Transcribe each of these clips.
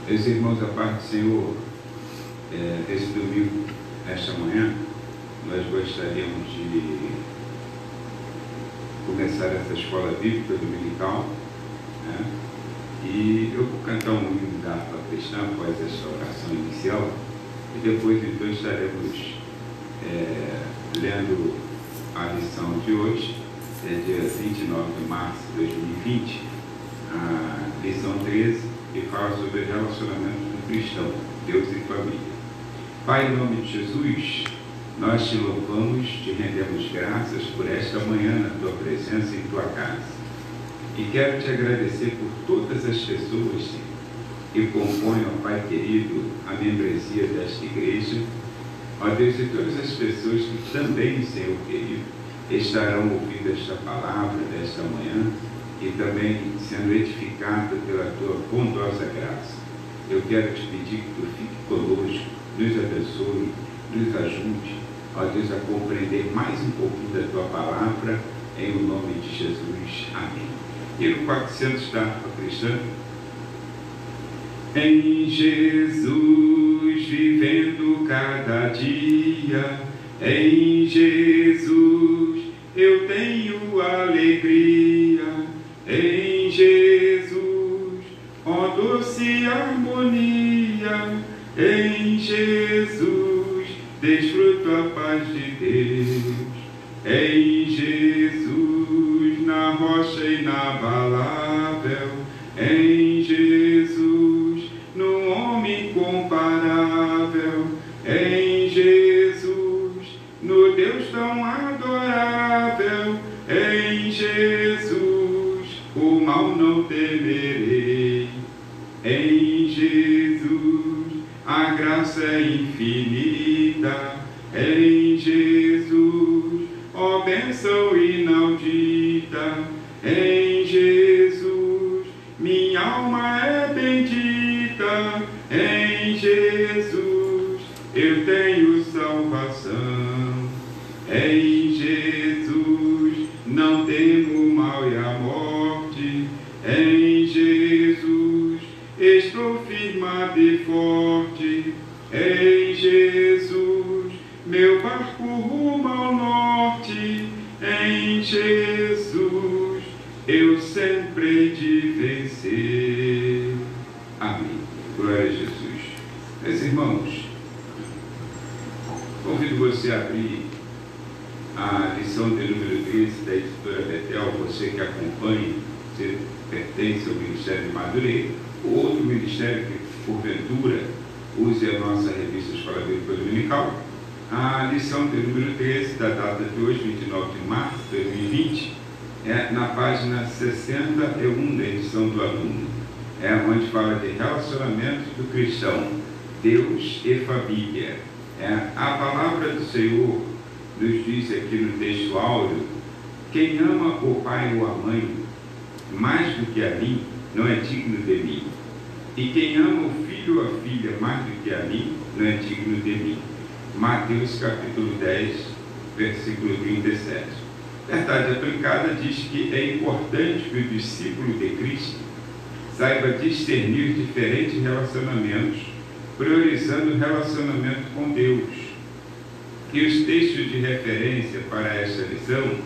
Meus irmãos, a paz do Senhor, esse domingo, esta manhã, nós gostaríamos de começar essa escola bíblica dominical, né? E eu vou cantar um hino da harpa cristã após esta oração inicial, e depois então estaremos lendo a lição de hoje, dia 29 de março de 2020, a lição 13, que fala sobre relacionamento do cristão, Deus e família. Pai, em nome de Jesus, nós te louvamos, te rendemos graças por esta manhã na tua presença em tua casa. E quero te agradecer por todas as pessoas que compõem, ó Pai querido, a membresia desta igreja. Ó Deus, e todas as pessoas que também, Senhor querido, estarão ouvindo esta palavra desta manhã e também sendo edificada pela tua bondosa graça. Eu quero te pedir que tu fique conosco, nos abençoe, nos ajude, ó Deus, a compreender mais um pouquinho da tua palavra, em o nome de Jesus. Amém. E no 400 da harpa cristã, em Jesus vivendo cada dia, em Jesus eu tenho alegria, em Jesus, ó doce harmonia, em Jesus desfruto a paz de Deus, em Jesus na rocha inabalável, em Jesus no homem incomparável, em Jesus no Deus tão adorável, em Jesus o mal não temerei, em Jesus a graça é infinita, em Jesus ó bênção inaudita, em Jesus minha alma é bendita, em Jesus eu tenho salvação, em Jesus não temo o mal e a morte, em Jesus estou firmado e forte, em Jesus meu barco rumo ao norte, em Jesus eu sempre hei de vencer. Amém. Glória a Jesus. Meus irmãos, convido você a abrir a lição de número 13 da editora Betel, você que acompanha, você pertence ao Ministério de Madureira, ou outro ministério que, porventura, use a nossa revista Escola Bíblica Dominical. A lição de número 13, da data de hoje, 29 de março de 2020, é na página 61 da edição do aluno, onde fala de relacionamento do cristão, Deus e família. A palavra do Senhor nos diz aqui no texto áureo: quem ama o pai ou a mãe mais do que a mim, não é digno de mim. E quem ama o filho ou a filha mais do que a mim, não é digno de mim. Mateus capítulo 10, versículo 37. Verdade aplicada diz que é importante que o discípulo de Cristo saiba discernir diferentes relacionamentos, priorizando o relacionamento com Deus. E os textos de referência para esta lição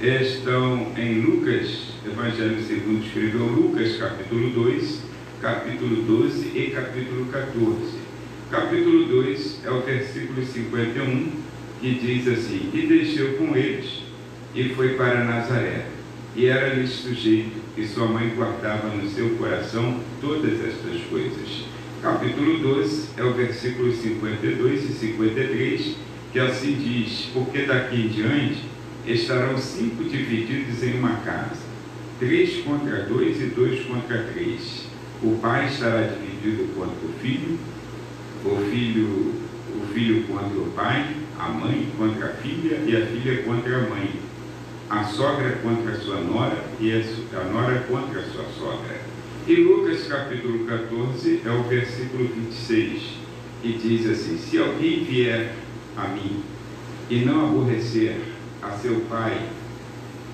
estão em Lucas, Evangelho segundo escreveu Lucas, capítulo 2, capítulo 12 e capítulo 14. Capítulo 2 é o versículo 51, que diz assim: e desceu com eles, e foi para Nazaré, e era-lhe sujeito, e sua mãe guardava no seu coração todas estas coisas. Capítulo 12 é o versículo 52 e 53, que assim diz: porque daqui em diante estarão 5 divididos em uma casa, 3 contra 2 e 2 contra 3. O pai estará dividido contra o filho contra o pai, a mãe contra a filha e a filha contra a mãe, a sogra contra a sua nora e a nora contra a sua sogra. E Lucas capítulo 14 é o versículo 26, que diz assim: se alguém vier a mim e não aborrecer a seu pai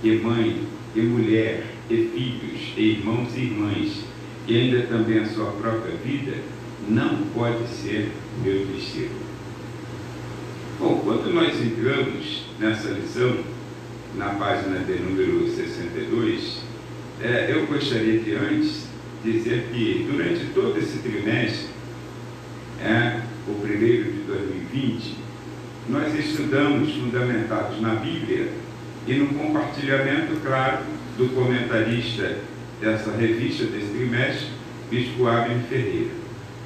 e mãe e mulher e filhos e irmãos e irmãs e ainda também a sua própria vida, não pode ser meu discípulo. Bom, quando nós entramos nessa lição, na página de número 62, eu gostaria de antes dizer que durante todo esse trimestre, o primeiro de 2020, nós estudamos fundamentados na Bíblia e no compartilhamento, claro, do comentarista dessa revista desse trimestre, Bispo Abner Ferreira.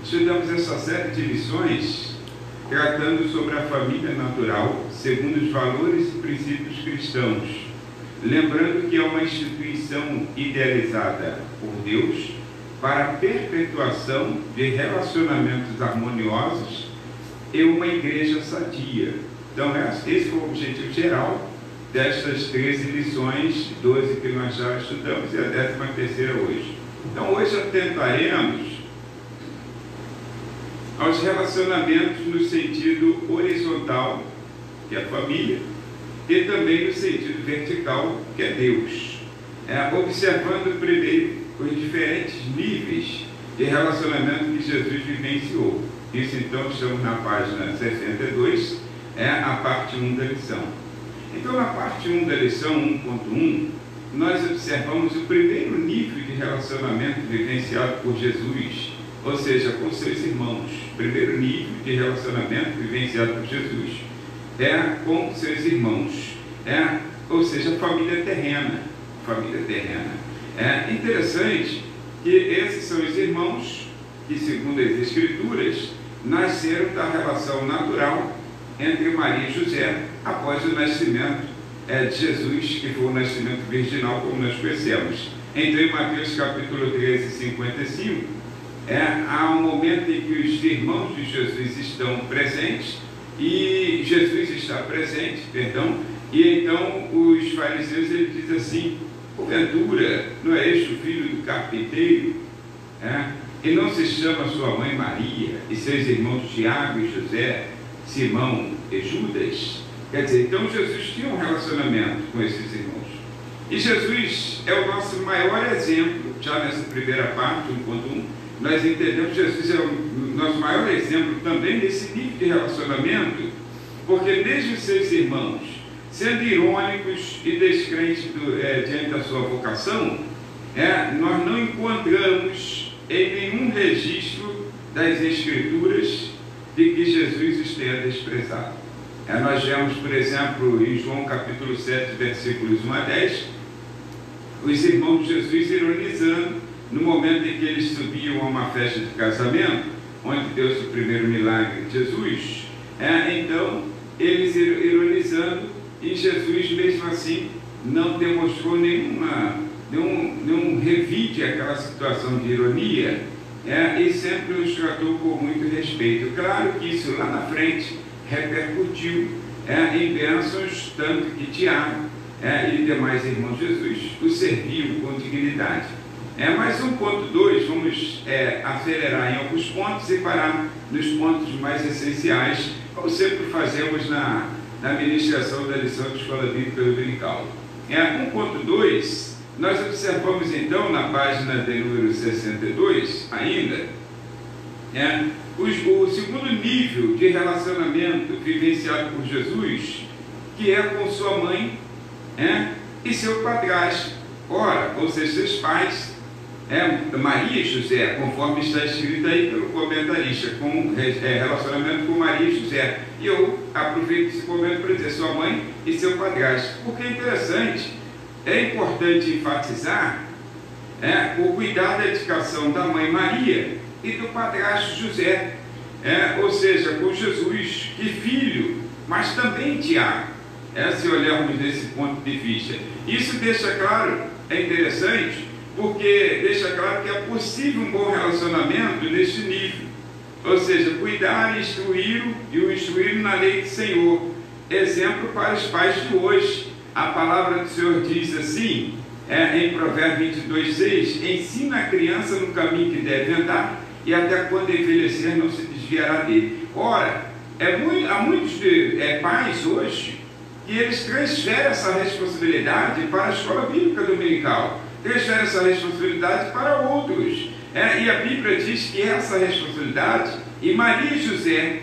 Estudamos essa série de lições tratando sobre a família natural segundo os valores e princípios cristãos, lembrando que é uma instituição idealizada por Deus para a perpetuação de relacionamentos harmoniosos e uma igreja sadia. Então, esse foi o objetivo geral destas 13 lições, 12 que nós já estudamos e a 13ª hoje. Então, hoje atentaremos aos relacionamentos no sentido horizontal, que é a família, e também no sentido vertical, que é Deus. Observando primeiro os diferentes níveis de relacionamento que Jesus vivenciou. Isso, então, estamos na página 62, a parte 1 da lição. Então, na parte 1 da lição 1.1, nós observamos o primeiro nível de relacionamento vivenciado por Jesus, ou seja, com seus irmãos. Primeiro nível de relacionamento vivenciado por Jesus com seus irmãos, ou seja, família terrena. Família terrena. É interessante que esses são os irmãos que, segundo as Escrituras, nasceram da relação natural entre Maria e José após o nascimento de Jesus, que foi o nascimento virginal, como nós conhecemos. Então, em Mateus capítulo 13, 55, há um momento em que os irmãos de Jesus estão presentes, e Jesus está presente, e então os fariseus, ele diz assim: porventura, não é este o filho do carpinteiro? E não se chama sua mãe Maria, e seus irmãos Tiago e José, Simão e Judas? Quer dizer, então Jesus tinha um relacionamento com esses irmãos. E Jesus é o nosso maior exemplo, já nessa primeira parte, 1.1, nós entendemos que Jesus é o nosso maior exemplo também nesse nível de relacionamento, porque desde os seus irmãos, sendo irônicos e descrentes diante da sua vocação, nós não encontramos em nenhum registro das Escrituras de que Jesus os tenha desprezado. Nós vemos, por exemplo, em João capítulo 7, versículos 1 a 10, os irmãos de Jesus ironizando no momento em que eles subiam a uma festa de casamento, onde deu-se o primeiro milagre de Jesus. Então, eles ironizando, e Jesus, mesmo assim, não demonstrou nenhum revide àquela situação de ironia, e sempre os tratou com muito respeito. Claro que isso lá na frente repercutiu em bênçãos, tanto que Tiago e demais irmãos de Jesus o serviam com dignidade. Mas 1.2, vamos acelerar em alguns pontos e parar nos pontos mais essenciais, como sempre fazemos na ministração da lição de Escola Bíblica Dominical. 1.2, nós observamos então na página de número 62 ainda, o segundo nível de relacionamento vivenciado por Jesus, que é com sua mãe e seu padrasto. Ora, ou seja, seus pais, Maria e José, conforme está escrito aí pelo comentarista, com relacionamento com Maria e José. E eu aproveito esse momento para dizer sua mãe e seu padrasto, porque é interessante, é importante enfatizar o cuidado e a dedicação da mãe Maria e do padrasto José, ou seja, com Jesus, que filho, mas também Tiago, se olharmos desse ponto de vista. Isso deixa claro, é interessante, porque deixa claro que é possível um bom relacionamento neste nível, ou seja, cuidar e o instruir na lei do Senhor, exemplo para os pais de hoje. A palavra do Senhor diz assim, em Provérbios 22:6, ensina a criança no caminho que deve andar, e até quando envelhecer não se desviará dele. Ora, há muitos pais hoje que eles transferem essa responsabilidade para a escola bíblica dominical, transferem essa responsabilidade para outros. E a Bíblia diz que essa responsabilidade, e Maria e José,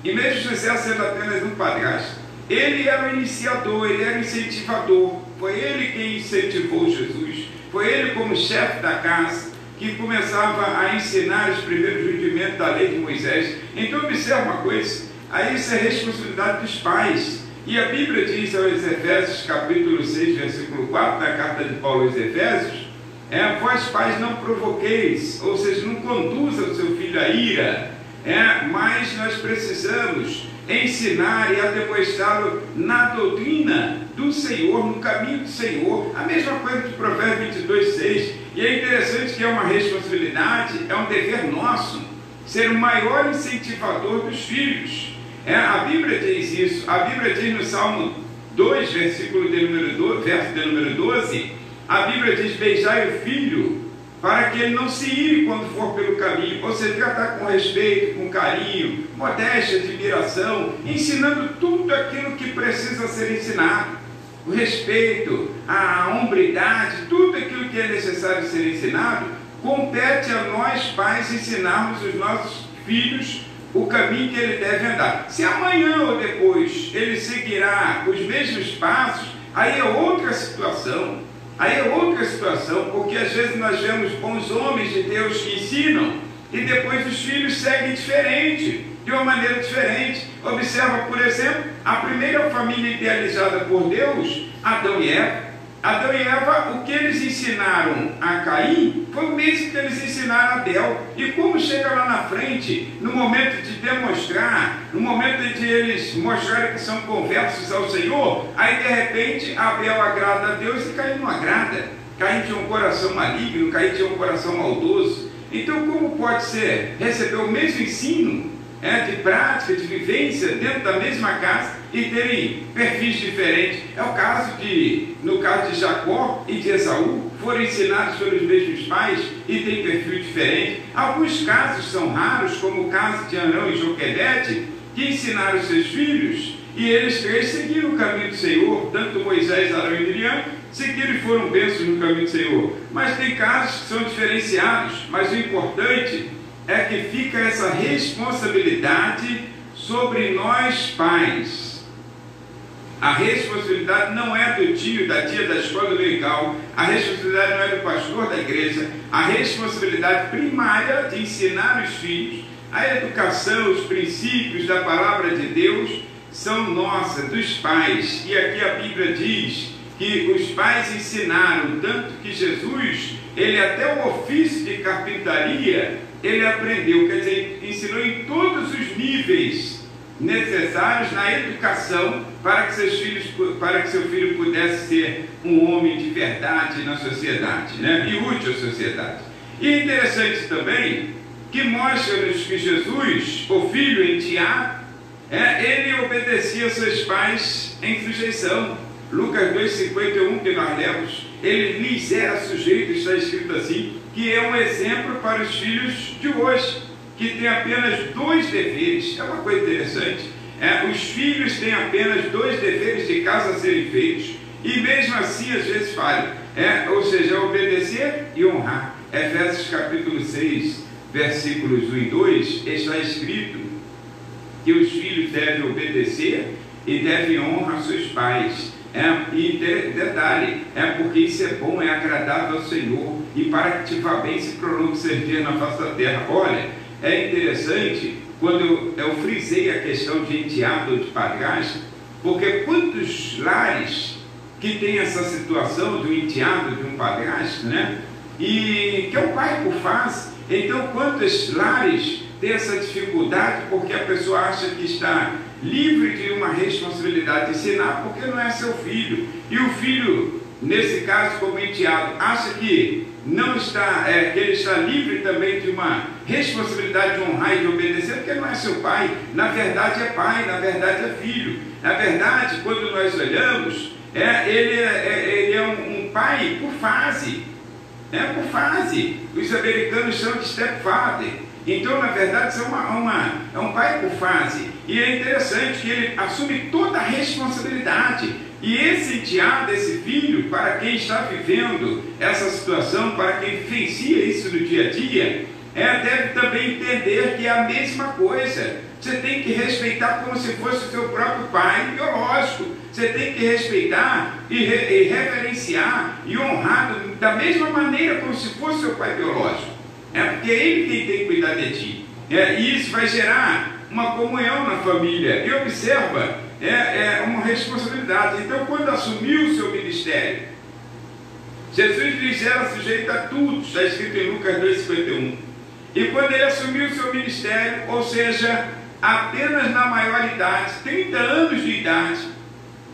e mesmo José sendo apenas um padrasto, ele era o iniciador, ele era o incentivador, foi ele quem incentivou Jesus, foi ele como chefe da casa, que começava a ensinar os primeiros rudimentos da lei de Moisés. Então observa uma coisa, aí isso é responsabilidade dos pais, e a Bíblia diz aos Efésios capítulo 6, versículo 4, da carta de Paulo aos Efésios, vós pais não provoqueis, ou seja, não conduza o seu filho à ira, mas nós precisamos ensinar e demonstrá-lo na doutrina do Senhor, no caminho do Senhor. A mesma coisa de Provérbios 22, 6. E é interessante que é uma responsabilidade, é um dever nosso, ser o maior incentivador dos filhos. A Bíblia diz isso, a Bíblia diz no Salmo 2, verso de número 12, a Bíblia diz: beijai o filho, para que ele não se ire quando for pelo caminho. Você tratar com respeito, com carinho, modéstia, admiração, ensinando tudo aquilo que precisa ser ensinado. O respeito, a hombridade, tudo aquilo que é necessário ser ensinado, compete a nós pais ensinarmos os nossos filhos o caminho que ele deve andar. Se amanhã ou depois ele seguirá os mesmos passos, aí é outra situação. Aí é outra situação, porque às vezes nós vemos bons homens de Deus que ensinam e depois os filhos seguem diferente, de uma maneira diferente. Observa, por exemplo, a primeira família idealizada por Deus, Adão e Eva. Adão e Eva, o que eles ensinaram a Caim foi o mesmo que eles ensinaram a Abel. E como chega lá na frente, no momento de demonstrar, no momento de eles mostrarem que são conversos ao Senhor, aí de repente Abel agrada a Deus e Caim não agrada. Caim tinha um coração maligno, Caim tinha um coração maldoso. Então como pode ser receber o mesmo ensino de prática, de vivência dentro da mesma casa e terem perfis diferentes? É o caso no caso de Jacó e de Esaú, foram ensinados pelos mesmos pais e têm perfil diferente. Alguns casos são raros, como o caso de Arão e Joquebede, que ensinaram seus filhos e eles três seguiram o caminho do Senhor, tanto Moisés, Arão e Miriam seguiram e foram bênçãos no caminho do Senhor. Mas tem casos que são diferenciados, mas o importante é que fica essa responsabilidade sobre nós pais. A responsabilidade não é do tio, da tia da escola dominical, a responsabilidade não é do pastor da igreja, a responsabilidade primária de ensinar os filhos, a educação, os princípios da palavra de Deus são nossa, dos pais. E aqui a Bíblia diz que os pais ensinaram, tanto que Jesus, ele até o ofício de carpintaria, ele aprendeu, quer dizer, ensinou em todos os níveis necessários na educação para que seu filho pudesse ser um homem de verdade na sociedade, e útil à sociedade. E é interessante também que mostra-nos que Jesus, o filho em Tiago, ele obedecia a seus pais em sujeição. Lucas 2,51, que nós lemos, ele lhes era sujeito, está escrito assim, que é um exemplo para os filhos de hoje, que tem apenas 2 deveres. É uma coisa interessante. Os filhos têm apenas 2 deveres de casa a serem feitos, e mesmo assim às vezes falham, ou seja, obedecer e honrar. Efésios capítulo 6, versículos 1 e 2, está escrito que os filhos devem obedecer e devem honrar seus pais. E detalhe, porque isso é bom, é agradável ao Senhor, e para que te vá bem se prolongue ser dia na face da terra. Olha, é interessante quando eu frisei a questão de enteado ou de padrasto, porque quantos lares que tem essa situação de um enteado, de um padrasto, e que é o pai por faz. Então quantos lares tem essa dificuldade porque a pessoa acha que está livre de uma responsabilidade de ensinar porque não é seu filho, e o filho, nesse caso como enteado, acha que não está, que ele está livre também de uma responsabilidade de honrar e de obedecer porque não é seu pai. Na verdade é pai, na verdade é filho. Na verdade, quando nós olhamos, ele é um pai por fase, por fase. Os americanos são de stepfather. Então, na verdade, é um pai por fase. E é interessante que ele assume toda a responsabilidade. E esse enteado, esse filho, para quem está vivendo essa situação, para quem vivencia isso no dia a dia, deve também entender que é a mesma coisa. Você tem que respeitar como se fosse o seu próprio pai biológico. Você tem que respeitar e reverenciar e honrar da mesma maneira como se fosse seu pai biológico. Porque é ele quem tem que cuidar de ti. E isso vai gerar uma comunhão na família. E observa, uma responsabilidade. Então, quando assumiu o seu ministério, Jesus lhes era sujeito a tudo, está escrito em Lucas 2,51. E quando ele assumiu o seu ministério, ou seja, apenas na maioridade, 30 anos de idade,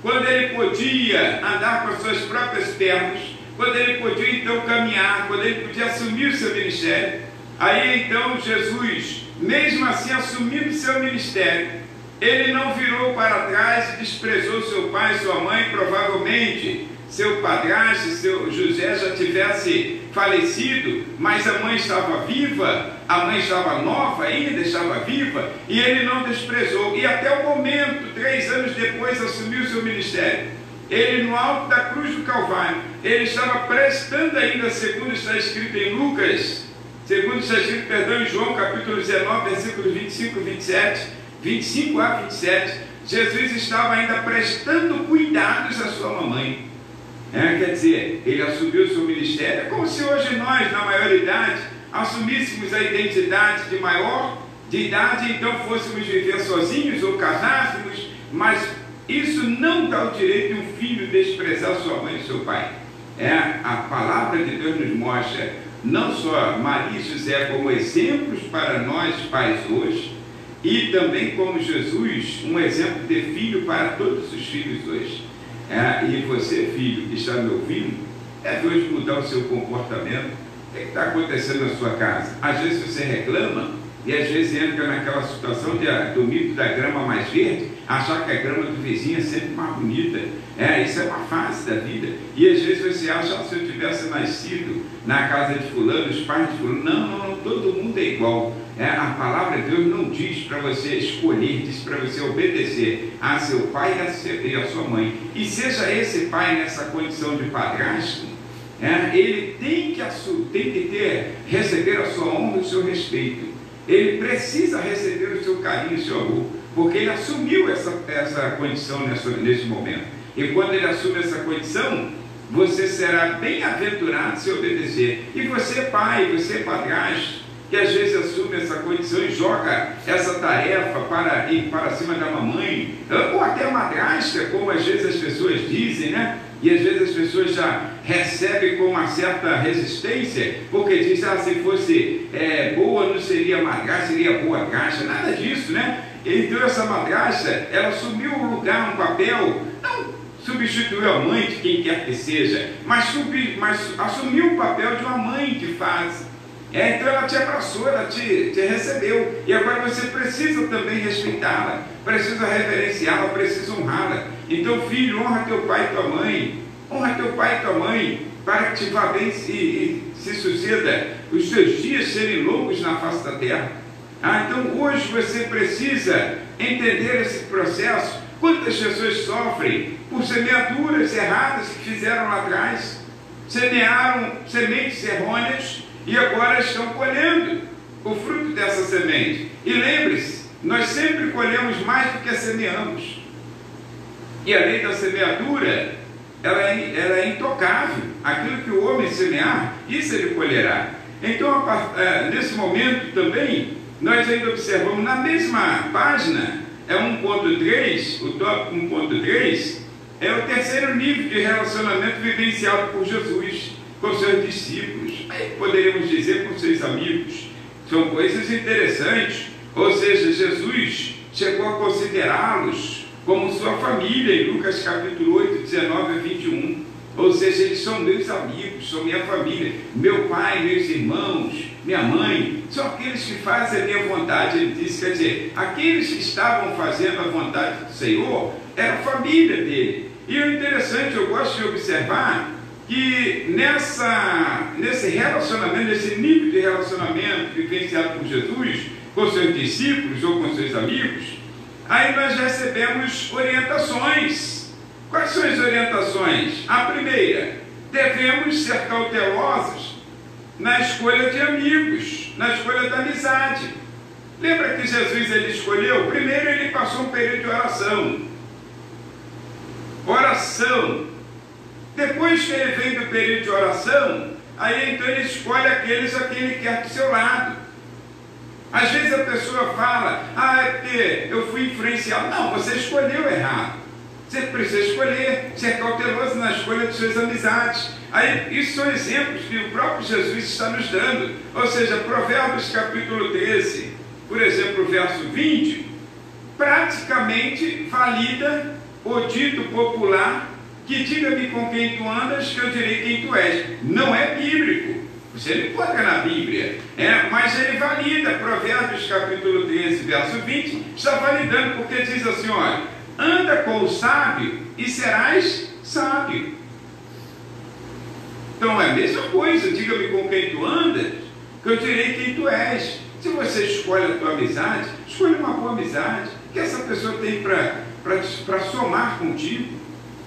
quando ele podia andar com as suas próprias pernas, quando ele podia então caminhar, quando ele podia assumir o seu ministério, aí então Jesus, mesmo assim assumindo o seu ministério, ele não virou para trás e desprezou seu pai e sua mãe. Provavelmente seu padrasto, seu José, já tivesse falecido, mas a mãe estava viva, a mãe estava nova ainda, estava viva, e ele não desprezou. E até o momento, 3 anos depois, assumiu seu ministério. Ele, no alto da cruz do Calvário, ele estava prestando ainda, segundo está escrito em Lucas, segundo está escrito, em João capítulo 19, versículos 25 e 27, 25 a 27, Jesus estava ainda prestando cuidados à sua mamãe. Quer dizer, ele assumiu o seu ministério. É como se hoje nós, na maioridade, assumíssemos a identidade de maior de idade, então fôssemos viver sozinhos ou casássemos, mas isso não dá o direito de um filho desprezar sua mãe e seu pai. A palavra de Deus nos mostra não só Maria e José como exemplos para nós pais hoje, e também como Jesus, um exemplo de filho para todos os filhos hoje. E você, filho, que está me ouvindo, deve hoje mudar o seu comportamento. O que está acontecendo na sua casa? Às vezes você reclama e às vezes entra naquela situação do mito da grama mais verde, achar que a grama do vizinho é sempre mais bonita. Isso é uma fase da vida. E às vezes você acha, se eu tivesse nascido na casa de fulano, os pais de fulano, não, todo mundo é igual. A palavra de Deus não diz para você escolher, diz para você obedecer a seu pai e a sua mãe. E seja esse pai nessa condição de padrasto, ele tem que receber a sua honra e o seu respeito. Ele precisa receber o seu carinho e o seu amor, porque ele assumiu essa condição nesse momento. E quando ele assume essa condição, você será bem-aventurado se obedecer. E você, pai, você, padrasto, que às vezes assume essa condição e joga essa tarefa para ir para cima da mamãe, ou até madrasta, como às vezes as pessoas dizem, né? E às vezes as pessoas já recebem com uma certa resistência, porque dizem, se fosse boa não seria madrasta, seria boa drasta, nada disso, né? Então essa madrasta, ela assumiu um lugar, um papel, não substituiu a mãe de quem quer que seja, mas assumiu o papel de uma mãe de fase. Então ela te abraçou, ela te recebeu, e agora você precisa também respeitá-la, precisa reverenciá-la, precisa honrá-la. Então, filho, honra teu pai e tua mãe, honra teu pai e tua mãe, para que te vá bem e se suceda os teus dias serem longos na face da terra. Então hoje você precisa entender esse processo. Quantas pessoas sofrem por semeaduras erradas que fizeram lá atrás, semearam sementes errôneas, e agora estão colhendo o fruto dessa semente. E lembre-se, nós sempre colhemos mais do que semeamos. E a lei da semeadura, ela é intocável. Aquilo que o homem semear, isso ele colherá. Então, nesse momento também, nós ainda observamos na mesma página, 1.3, o tópico 1.3, é o terceiro nível de relacionamento vivenciado por Jesus com seus discípulos, poderíamos dizer com seus amigos. São coisas interessantes. Ou seja, Jesus chegou a considerá-los como sua família, em Lucas capítulo 8, 19 a 21. Ou seja, eles são meus amigos, são minha família, meu pai, meus irmãos, minha mãe, são aqueles que fazem a minha vontade. Ele disse, quer dizer, aqueles que estavam fazendo a vontade do Senhor, era a família dele. E o interessante, eu gosto de observar que nesse relacionamento, nesse nível de relacionamento vivenciado por Jesus com seus discípulos ou com seus amigos, aí nós recebemos orientações, Quais são as orientações? A primeira, devemos ser cautelosos na escolha de amigos, na escolha da amizade. Lembra que Jesus ele escolheu? Primeiro ele passou um período de oração. Oração. Depois que ele vem do período de oração, aí então ele escolhe aqueles a quem ele quer do seu lado. Às vezes a pessoa fala, é porque eu fui influenciado. Não, você escolheu errado. Você precisa escolher, ser cauteloso na escolha de suas amizades. Aí, isso são exemplos que o próprio Jesus está nos dando. Ou seja, Provérbios capítulo 13, por exemplo, o verso 20, praticamente valida o dito popular que diga-me com quem tu andas, que eu direi quem tu és. Não é bíblico. Você não encontra na Bíblia, mas ele valida. Provérbios capítulo 13, verso 20, está validando, porque diz assim, olha, anda com o sábio e serás sábio. Então é a mesma coisa, diga-me com quem tu andas, que eu direi quem tu és. Se você escolhe a tua amizade, escolha uma boa amizade, que essa pessoa tem para somar contigo,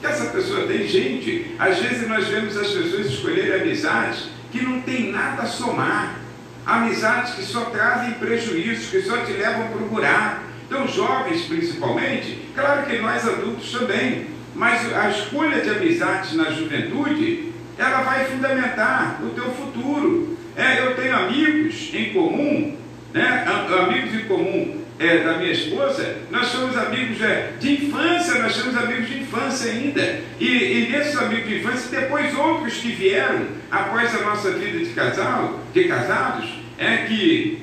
que essa pessoa tem. Gente, às vezes nós vemos as pessoas escolherem amizades que não tem nada a somar, amizades que só trazem prejuízos, que só te levam para o buraco. Então, jovens principalmente, claro que nós adultos também, mas a escolha de amizades na juventude, ela vai fundamentar o teu futuro. Eu tenho amigos em comum, amigos em comum da minha esposa, nós somos amigos de infância, nós somos amigos de infância ainda, e nesses amigos de infância, depois outros que vieram após a nossa vida de casados, que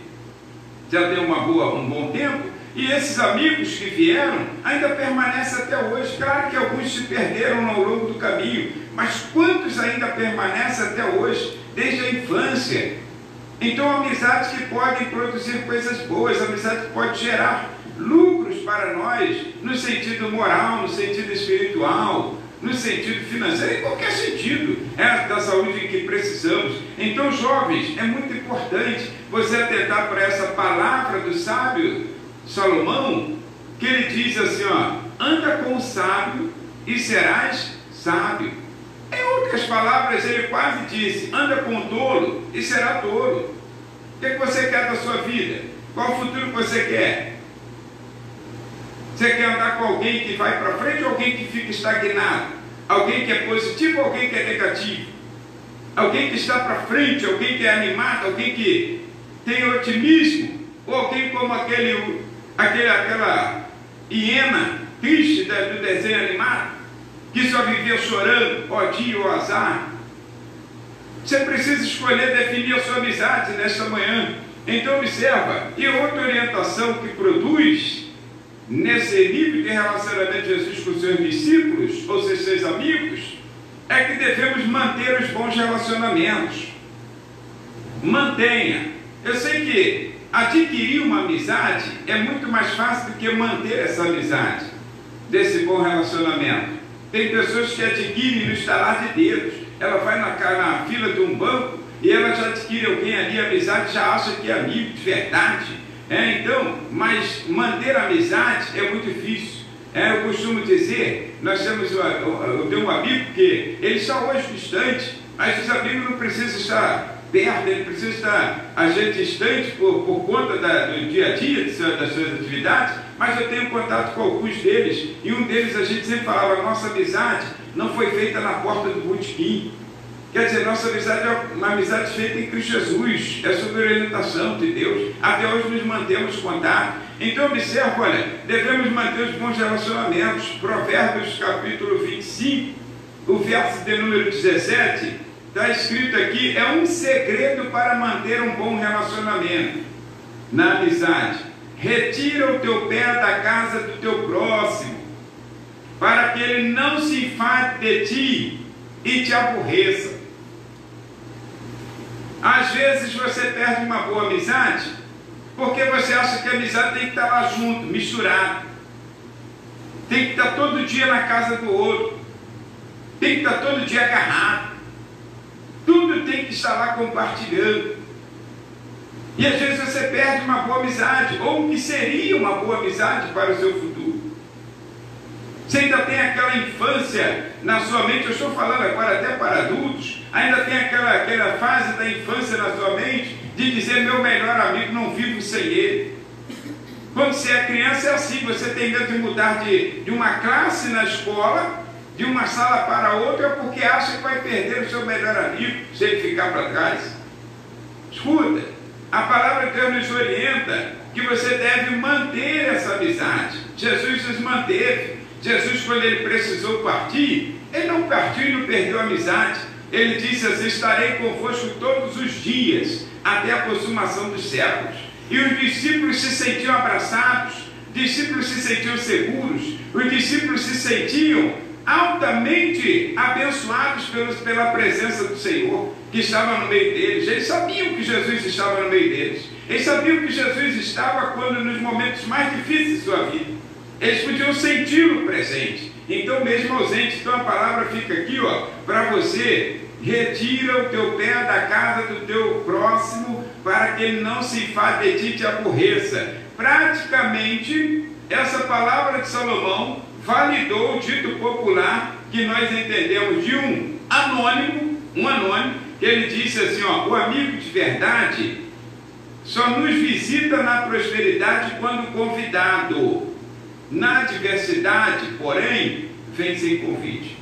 já tem um bom tempo. E esses amigos que vieram ainda permanecem até hoje. Claro que alguns se perderam ao longo do caminho, mas quantos ainda permanecem até hoje, desde a infância? Então, amizades que podem produzir coisas boas, amizades que podem gerar lucros para nós, no sentido moral, no sentido espiritual, no sentido financeiro, em qualquer sentido, da saúde em que precisamos. Então, jovens, é muito importante você atentar para essa palavra do sábio Salomão, que ele diz assim, anda com o sábio e serás sábio. Em outras palavras, ele quase disse, anda com o tolo e será tolo. O que você quer da sua vida? Qual o futuro que você quer? Você quer andar com alguém que vai para frente ou alguém que fica estagnado? Alguém que é positivo ou alguém que é negativo? Alguém que está para frente, alguém que é animado, alguém que tem otimismo? Ou alguém como aquela hiena triste do desenho animado, que só vivia chorando, ó dia ou azar? Você precisa escolher, definir a sua amizade nesta manhã. Então observa, e outra orientação que produz nesse nível de relacionamento de Jesus com seus discípulos, ou seus amigos, é que devemos manter os bons relacionamentos. Mantenha. Eu sei que adquirir uma amizade é muito mais fácil do que manter essa amizade, desse bom relacionamento. Tem pessoas que adquirem no estalar de dedos. Ela vai na fila de um banco e ela já adquire alguém ali, a amizade, já acha que é amigo de verdade. Então, mas manter a amizade é muito difícil. Eu costumo dizer, eu tenho um amigo que ele está hoje distante, mas os amigos não precisam estar perto, ele precisa estar a gente distante por conta do dia a dia, das suas atividades, mas eu tenho contato com alguns deles, e um deles a gente sempre falava, a nossa amizade não foi feita na porta do botequim. Quer dizer, nossa amizade é uma amizade feita em Cristo Jesus, é sob a orientação de Deus. Até hoje nos mantemos contato. Então observa, olha, devemos manter os bons relacionamentos. Provérbios capítulo 25, o verso de número 17, está escrito aqui, é um segredo para manter um bom relacionamento na amizade. Retira o teu pé da casa do teu próximo, para que ele não se enfade de ti e te aborreça. Às vezes você perde uma boa amizade, porque você acha que a amizade tem que estar lá junto, misturado. Tem que estar todo dia na casa do outro. Tem que estar todo dia agarrado. Tudo tem que estar lá compartilhando. E às vezes você perde uma boa amizade, ou o que seria uma boa amizade para o seu futuro. Você ainda tem aquela infância na sua mente, eu estou falando agora até para adultos, ainda tem aquela fase da infância na sua mente de dizer: meu melhor amigo, não vivo sem ele. Quando você é criança é assim, você tem medo de mudar de uma classe na escola, de uma sala para outra, porque acha que vai perder o seu melhor amigo se ele ficar para trás. Escuta, a palavra de Deus nos orienta que você deve manter essa amizade. Jesus nos manteve. Jesus, quando ele precisou partir, ele não partiu e não perdeu a amizade. Ele disse assim: estarei convosco todos os dias, até a consumação dos séculos. E os discípulos se sentiam abraçados, os discípulos se sentiam seguros, os discípulos se sentiam altamente abençoados pela presença do Senhor, que estava no meio deles. Eles sabiam que Jesus estava no meio deles. Eles sabiam que Jesus estava quando nos momentos mais difíceis de sua vida. Eles podiam senti-lo presente. Então, mesmo ausente, então a palavra fica aqui, para você: retira o teu pé da casa do teu próximo, para que ele não se enfade de ti e te aborreça. Praticamente, essa palavra de Salomão validou o dito popular que nós entendemos de um anônimo, que ele disse assim: o amigo de verdade só nos visita na prosperidade quando convidado. Na adversidade, porém, vem sem convite.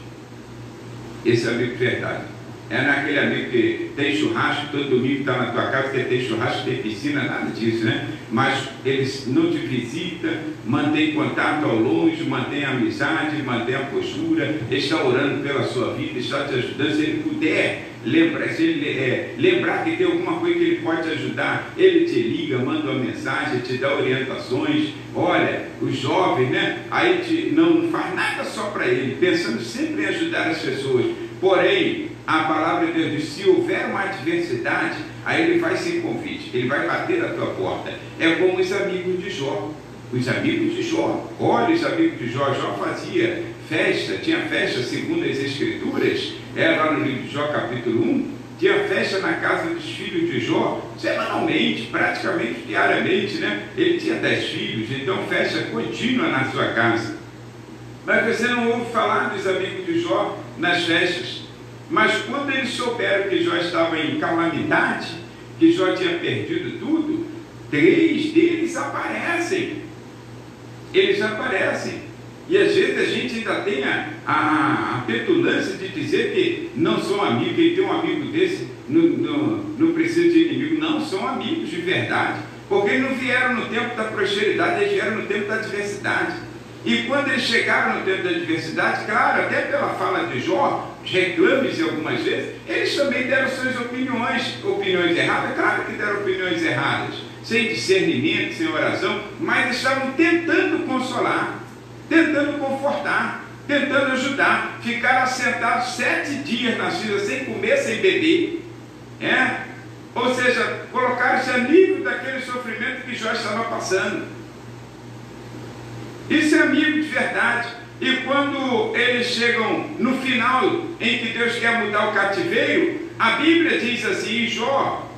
Esse é amigo de verdade. É naquele amigo que tem churrasco, todo domingo está na tua casa, que tem churrasco, tem piscina, nada disso, né? Mas eles não te visitam, mantém contato ao longe, mantém a amizade, mantém a postura, está orando pela sua vida, está te ajudando. Se ele puder lembrar, lembrar que tem alguma coisa que ele pode te ajudar, ele te liga, manda uma mensagem, te dá orientações. Olha, os jovens, né? Aí não faz nada só para ele, pensando sempre em ajudar as pessoas. Porém, a palavra de Deus diz: se houver uma adversidade, aí ele vai sem convite, ele vai bater na tua porta. É como os amigos de Jó. Os amigos de Jó, olha os amigos de Jó. Jó fazia festa, tinha festa segundo as Escrituras, lá no livro de Jó capítulo 1, tinha festa na casa dos filhos de Jó, semanalmente, praticamente diariamente, né? Ele tinha 10 filhos, então festa contínua na sua casa. Mas você não ouve falar dos amigos de Jó nas festas. Mas quando eles souberam que Jó estava em calamidade, que Jó tinha perdido tudo, 3 deles aparecem. Eles aparecem. E às vezes a gente ainda tem a petulância de dizer que não são amigos, que tem um amigo desse, não precisa de inimigo. Não são amigos de verdade, porque eles não vieram no tempo da prosperidade, eles vieram no tempo da adversidade. E quando eles chegaram no tempo da adversidade, claro, até pela fala de Jó, reclames algumas vezes, eles também deram suas opiniões erradas. Claro que deram opiniões erradas, sem discernimento, sem oração, mas estavam tentando consolar, tentando confortar, tentando ajudar. Ficaram assentados 7 dias na fila, sem comer, sem beber, ou seja, colocaram-se a nível daquele sofrimento que Jó estava passando. Isso é amigo de verdade. E quando eles chegam no final em que Deus quer mudar o cativeiro, a Bíblia diz assim: Jó,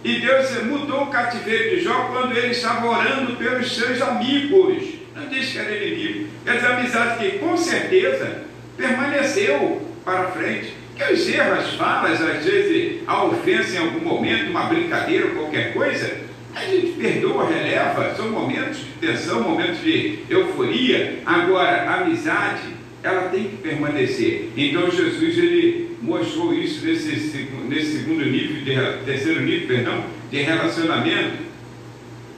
e Deus mudou o cativeiro de Jó quando ele estava orando pelos seus amigos. Não diz que era inimigo, quer dizer, amizade que com certeza permaneceu para frente. Que os erros, as falas, às vezes a ofensa em algum momento, uma brincadeira ou qualquer coisa, a gente perdoa, releva, são momentos de tensão, momentos de euforia. Agora, a amizade, ela tem que permanecer. Então Jesus, ele mostrou isso nesse terceiro nível de relacionamento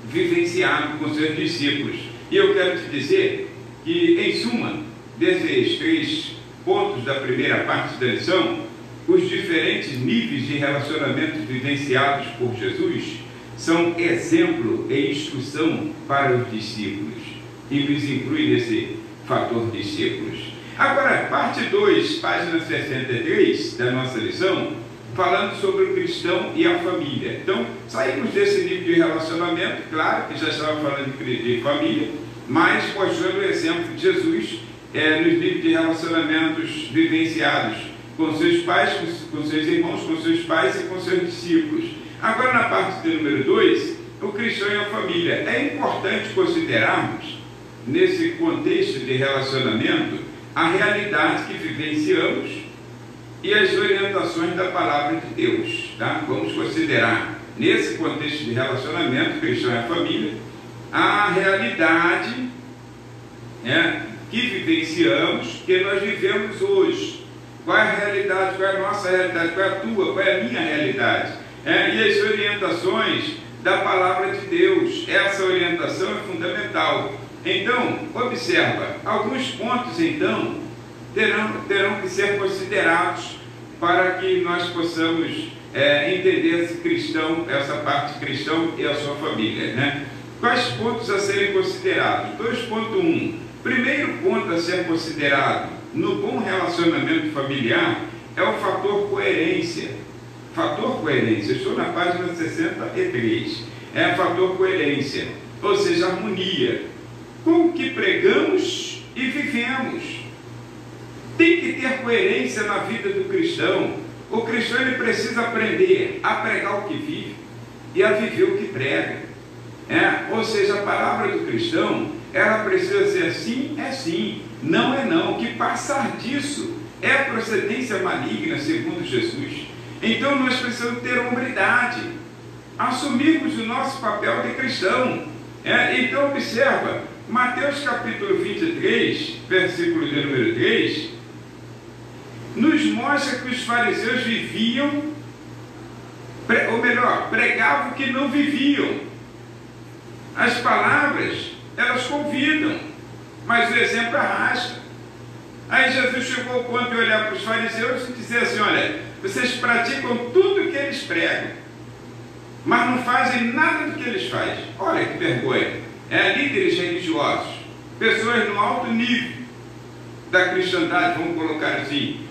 vivenciado com seus discípulos. E eu quero te dizer que, em suma, desses 3 pontos da primeira parte da lição, os diferentes níveis de relacionamentos vivenciados por Jesus são exemplo e instrução para os discípulos, e nos inclui nesse fator discípulos. Agora, parte 2, página 63 da nossa lição, falando sobre o cristão e a família. Então, saímos desse nível de relacionamento, claro que já estava falando de família, mas mostrando o exemplo de Jesus nos níveis de relacionamentos vivenciados com seus pais, com seus irmãos, com seus pais e com seus discípulos. Agora, na parte de número 2, o cristão e a família. É importante considerarmos, nesse contexto de relacionamento, a realidade que vivenciamos e as orientações da palavra de Deus. Tá? Vamos considerar, nesse contexto de relacionamento cristão e a família, a realidade que vivenciamos, que nós vivemos hoje. Qual é a realidade, qual é a nossa realidade, qual é a tua, qual é a minha realidade. E as orientações da palavra de Deus. Essa orientação é fundamental. Então, observa, alguns pontos, então, terão que ser considerados para que nós possamos entender esse cristão, essa parte cristão e a sua família. Né? Quais pontos a serem considerados? 2.1. Primeiro ponto a ser considerado no bom relacionamento familiar é o fator coerência. Fator coerência, estou na página 63. É fator coerência, ou seja, harmonia. Com o que pregamos e vivemos. Tem que ter coerência na vida do cristão. O cristão ele precisa aprender a pregar o que vive e a viver o que prega. Ou seja, a palavra do cristão, ela precisa ser sim, é sim, não é não. Que passar disso é procedência maligna, segundo Jesus. Então nós precisamos ter hombridade, assumirmos o nosso papel de cristão. Então observa, Mateus capítulo 23, versículo de número 3, nos mostra que os fariseus viviam, ou melhor, pregavam que não viviam. As palavras, elas convidam, mas o exemplo arrasta. Aí Jesus chegou ao ponto de olhar para os fariseus e dizer assim: olha, vocês praticam tudo o que eles pregam, mas não fazem nada do que eles fazem. Olha que vergonha. Líderes religiosos, pessoas no alto nível da cristandade, vamos colocar assim,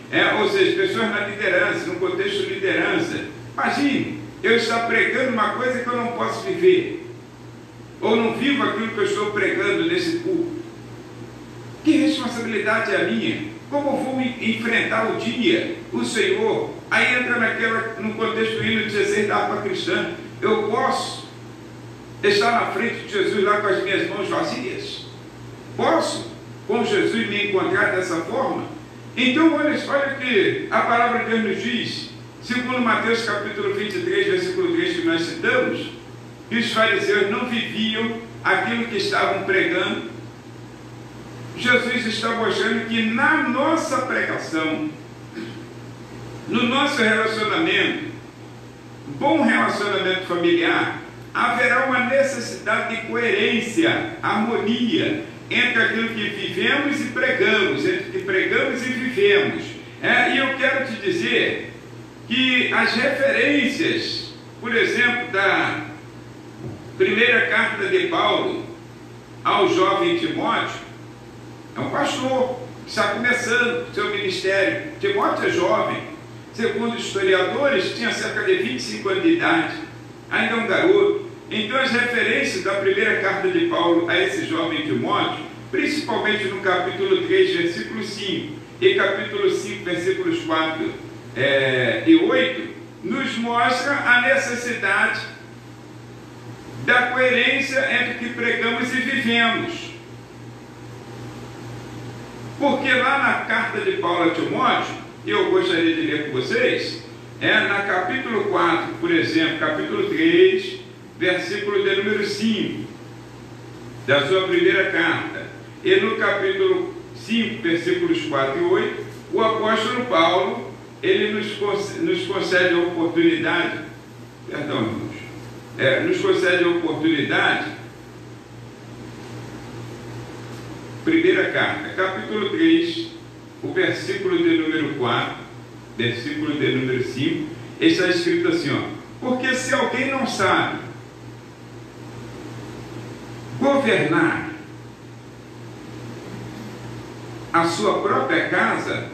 ou seja, pessoas na liderança, no contexto de liderança. Imagine, eu estar pregando uma coisa que eu não posso viver, ou não vivo aquilo que eu estou pregando nesse culto. Que responsabilidade é a minha? Como eu vou enfrentar o dia, o Senhor? Aí entra no contexto do hino 16 da harpa cristã. Eu posso estar na frente de Jesus lá com as minhas mãos vazias? Posso, com Jesus, me encontrar dessa forma? Então, olha o que a palavra de Deus nos diz, segundo Mateus capítulo 23, versículo 3, que nós citamos, que os fariseus não viviam aquilo que estavam pregando. Jesus está mostrando que na nossa pregação, no nosso relacionamento, bom relacionamento familiar, haverá uma necessidade de coerência, harmonia entre aquilo que vivemos e pregamos, entre o que pregamos e vivemos. E eu quero te dizer que as referências, por exemplo, da primeira carta de Paulo ao jovem Timóteo, é um pastor que está começando seu ministério. Timóteo é jovem, segundo os historiadores, tinha cerca de 25 anos de idade, ainda um garoto. Então as referências da primeira carta de Paulo a esse jovem Timóteo, principalmente no capítulo 3, versículo 5, e capítulo 5, versículos 4 e 8, nos mostra a necessidade da coerência entre o que pregamos e vivemos. Porque lá na carta de Paulo a Timóteo, eu gostaria de ler com vocês, na capítulo 4, por exemplo, capítulo 3, versículo de número 5, da sua primeira carta, e no capítulo 5, versículos 4 e 8, o apóstolo Paulo, ele nos concede a oportunidade, perdão, irmãos, nos concede a oportunidade, primeira carta, capítulo 3, o versículo de número 4, versículo de número 5, está escrito assim, porque se alguém não sabe governar a sua própria casa,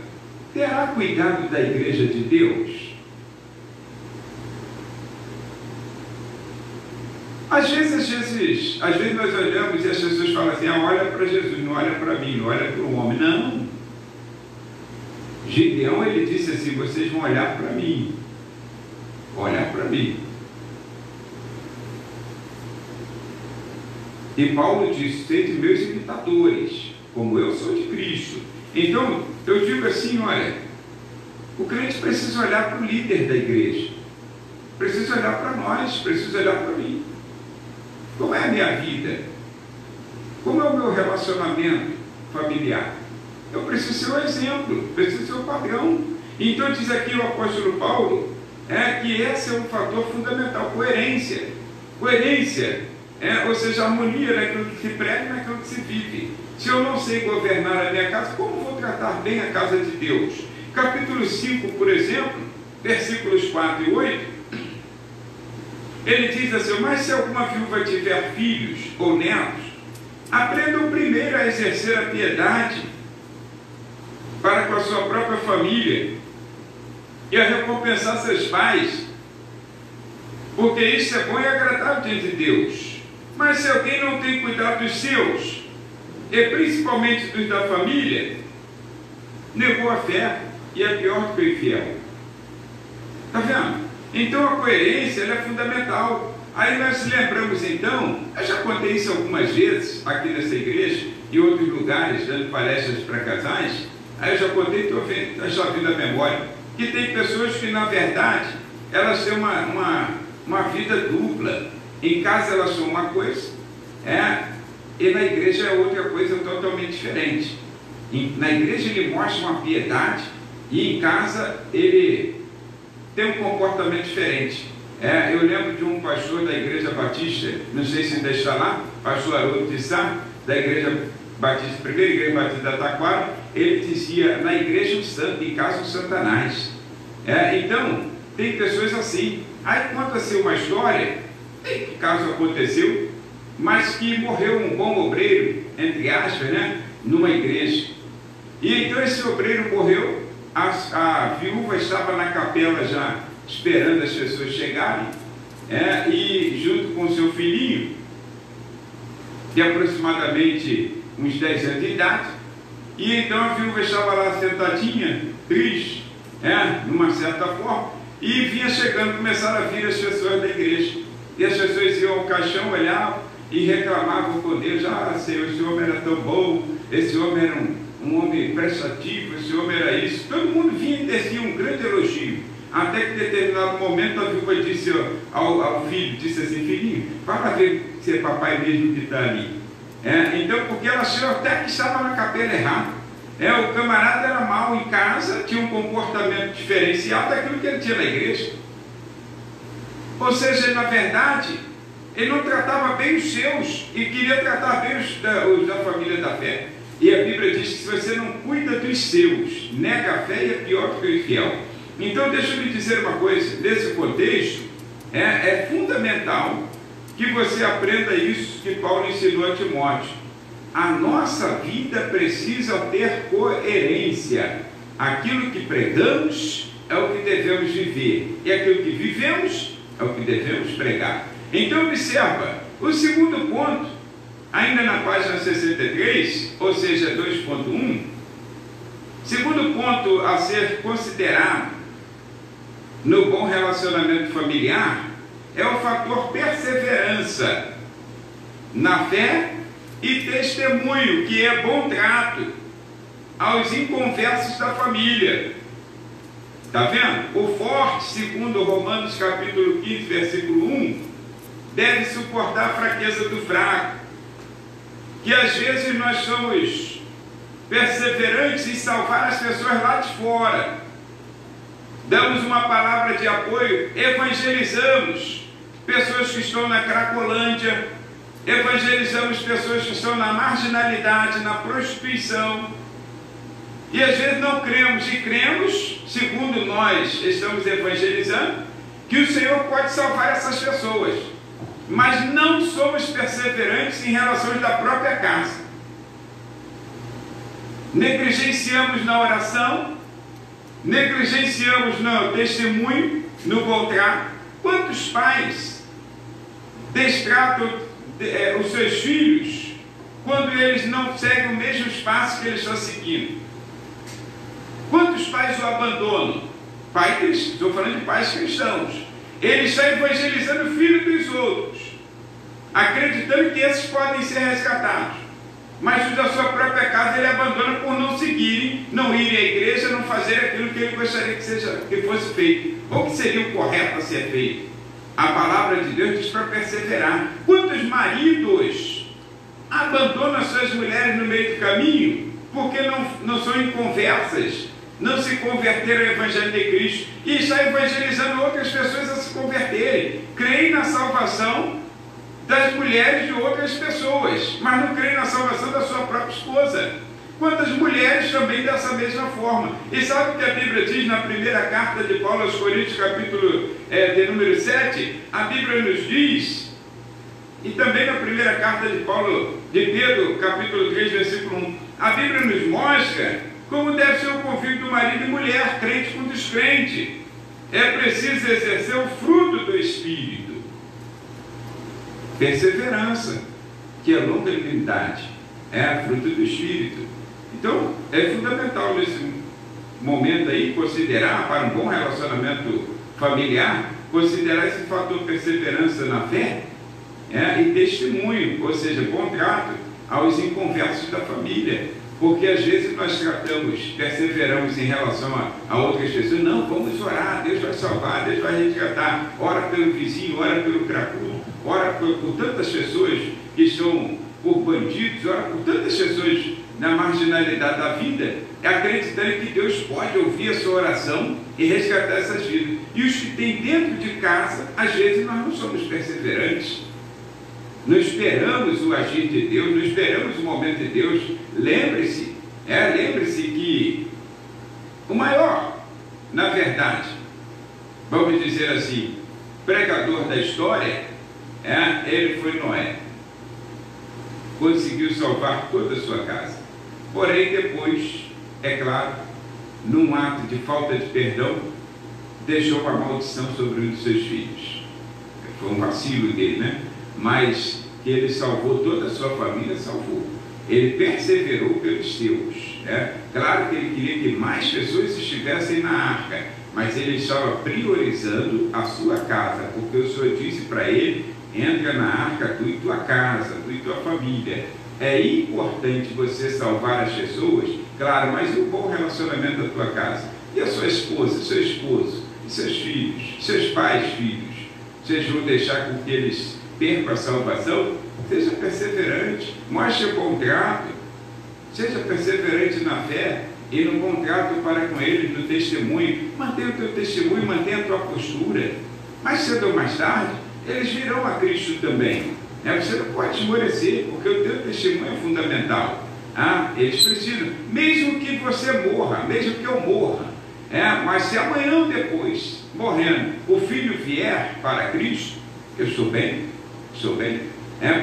terá cuidado da igreja de Deus? Às vezes nós olhamos e as pessoas falam assim, olha para Jesus, não olha para mim, não olha para o homem. Não. Gideão, ele disse assim, vocês vão olhar para mim. Olhar para mim. E Paulo disse: sede meus imitadores, como eu sou de Cristo. Então, eu digo assim, olha, o crente precisa olhar para o líder da igreja, precisa olhar para nós, precisa olhar para mim. Como é a minha vida? Como é o meu relacionamento familiar? Eu preciso ser o exemplo, preciso ser o padrão. Então diz aqui o apóstolo Paulo, que esse é um fator fundamental, coerência. Coerência, ou seja, harmonia naquilo que se prega e naquilo que se vive. Se eu não sei governar a minha casa, como vou tratar bem a casa de Deus? Capítulo 5, por exemplo, versículos 4 e 8, ele diz assim: mas se alguma viúva tiver filhos ou netos, aprendam primeiro a exercer a piedade para com a sua própria família e a recompensar seus pais, porque isso é bom e agradável diante de Deus. Mas se alguém não tem cuidado dos seus, e principalmente dos da família, negou a fé e é pior do que o infiel. Está vendo? Então a coerência ela é fundamental. Aí nós lembramos então, eu já contei isso algumas vezes aqui nessa igreja e em outros lugares, dando palestras para casais. Aí eu já contei, estou já vindo à memória, que tem pessoas que na verdade elas têm uma vida dupla. Em casa elas são uma coisa, e na igreja é outra coisa totalmente diferente. Na igreja ele mostra uma piedade e em casa ele tem um comportamento diferente. Eu lembro de um pastor da igreja batista, não sei se ainda está lá, pastor Haroldo de Sá, da igreja batista, primeira igreja batista da Taquara. Ele dizia: na igreja um santo, em casa um satanás. Então tem pessoas assim. Aí conta-se uma história, que caso aconteceu, mas que morreu um bom obreiro, entre aspas, numa igreja. E então esse obreiro morreu, a viúva estava na capela já esperando as pessoas chegarem, e junto com seu filhinho, de aproximadamente uns 10 anos de idade, e então a viúva estava lá sentadinha, triste, numa certa forma, e vinha chegando, começaram a vir as pessoas da igreja, e as pessoas iam ao caixão, olhavam e reclamavam com Deus: Senhor, esse homem era tão bom, esse homem era um homem prestativo, esse homem era isso. Todo mundo vinha e descia um grande elogio, até que em determinado momento a viúva disse ao filho, disse assim: filhinho, vai para ver se é papai mesmo que está ali. Então, porque ela achou até que estava na capela errada. O camarada era mau em casa, tinha um comportamento diferenciado daquilo que ele tinha na igreja. Ou seja, na verdade, ele não tratava bem os seus e queria tratar bem os da família da fé. E a Bíblia diz que se você não cuida dos seus, nega a fé e é pior do que o infiel. Então deixa eu lhe dizer uma coisa, nesse contexto, é fundamental que você aprenda isso que Paulo ensinou a Timóteo. A nossa vida precisa ter coerência. Aquilo que pregamos é o que devemos viver, e aquilo que vivemos é o que devemos pregar. Então observa, o segundo ponto, ainda na página 63, ou seja, 2.1, segundo ponto a ser considerado no bom relacionamento familiar é o fator perseverança na fé e testemunho, que é bom trato aos inconversos da família. Está vendo? O forte, segundo Romanos capítulo 15, versículo 1, deve suportar a fraqueza do fraco. Que às vezes nós somos perseverantes em salvar as pessoas lá de fora. Damos uma palavra de apoio, evangelizamos pessoas que estão na Cracolândia, evangelizamos pessoas que estão na marginalidade, na prostituição. E às vezes não cremos, e cremos, segundo nós estamos evangelizando, que o Senhor pode salvar essas pessoas. Mas não somos perseverantes em relação da própria casa. Negligenciamos na oração, negligenciamos no testemunho, no bom trato. Quantos pais destratam os seus filhos quando eles não seguem o mesmo espaço que eles estão seguindo? Quantos pais o abandonam? Estou falando de pais cristãos. Ele está evangelizando o filho dos outros. acreditando que esses podem ser resgatados. Mas os da sua própria casa ele abandona por não seguirem, não irem à igreja, não fazer aquilo que ele gostaria que fosse feito. Ou que seria o correto a ser feito. A palavra de Deus diz para perseverar. Quantos maridos abandonam suas mulheres no meio do caminho porque não são inconversas, não se converteram ao Evangelho de Cristo e está evangelizando outras pessoas a se converterem? Creem na salvação das mulheres de outras pessoas, mas não creem na salvação da sua própria esposa. Quantas mulheres também dessa mesma forma? E sabe o que a Bíblia diz na primeira carta de Paulo aos Coríntios, capítulo de número 7? A Bíblia nos diz, e também na primeira carta de Pedro, capítulo 3, versículo 1, a Bíblia nos mostra como deve ser o convívio do marido e mulher, crente com descrente. É preciso exercer o fruto do Espírito. Perseverança, que é longanimidade, é fruto do Espírito. Então, é fundamental nesse momento aí considerar, para um bom relacionamento familiar, considerar esse fator perseverança na fé e testemunho, ou seja, contrato aos inconversos da família. Porque às vezes nós perseveramos em relação a outras pessoas. Não, vamos orar, Deus vai salvar, Deus vai resgatar. Ora pelo vizinho, ora pelo cracudo, ora por tantas pessoas que estão por bandidos, ora por tantas pessoas na marginalidade da vida, acreditando que Deus pode ouvir a sua oração e resgatar essas vidas. E os que tem dentro de casa, às vezes nós não somos perseverantes. Não esperamos o agir de Deus, não esperamos o momento de Deus. Lembre-se que o maior, na verdade, vamos dizer assim, pregador da história, ele foi Noé. Conseguiu salvar toda a sua casa. Porém, depois, é claro, num ato de falta de perdão, deixou uma maldição sobre um dos seus filhos. Foi um vacilo dele, né? Mas que ele salvou toda a sua família, salvou. Ele perseverou pelos seus. Claro que ele queria que mais pessoas estivessem na arca, mas ele estava priorizando a sua casa, porque o Senhor disse para ele: entra na arca tu e tua casa, tu e tua família. É importante você salvar as pessoas, claro, mas um bom relacionamento da tua casa. E a sua esposa, seu esposo, e seus filhos, seus pais, filhos, vocês vão deixar com que eles percam a salvação? Seja perseverante, mostre o contrato, seja perseverante na fé e no contrato para com eles, no testemunho. Mantenha o teu testemunho, mantenha a tua postura. Mais cedo ou mais tarde, eles virão a Cristo também. Você não pode esmorecer, porque o teu testemunho é fundamental. Eles precisam, mesmo que você morra, mesmo que eu morra, mas se amanhã ou depois, morrendo, o filho vier para Cristo, eu estou bem,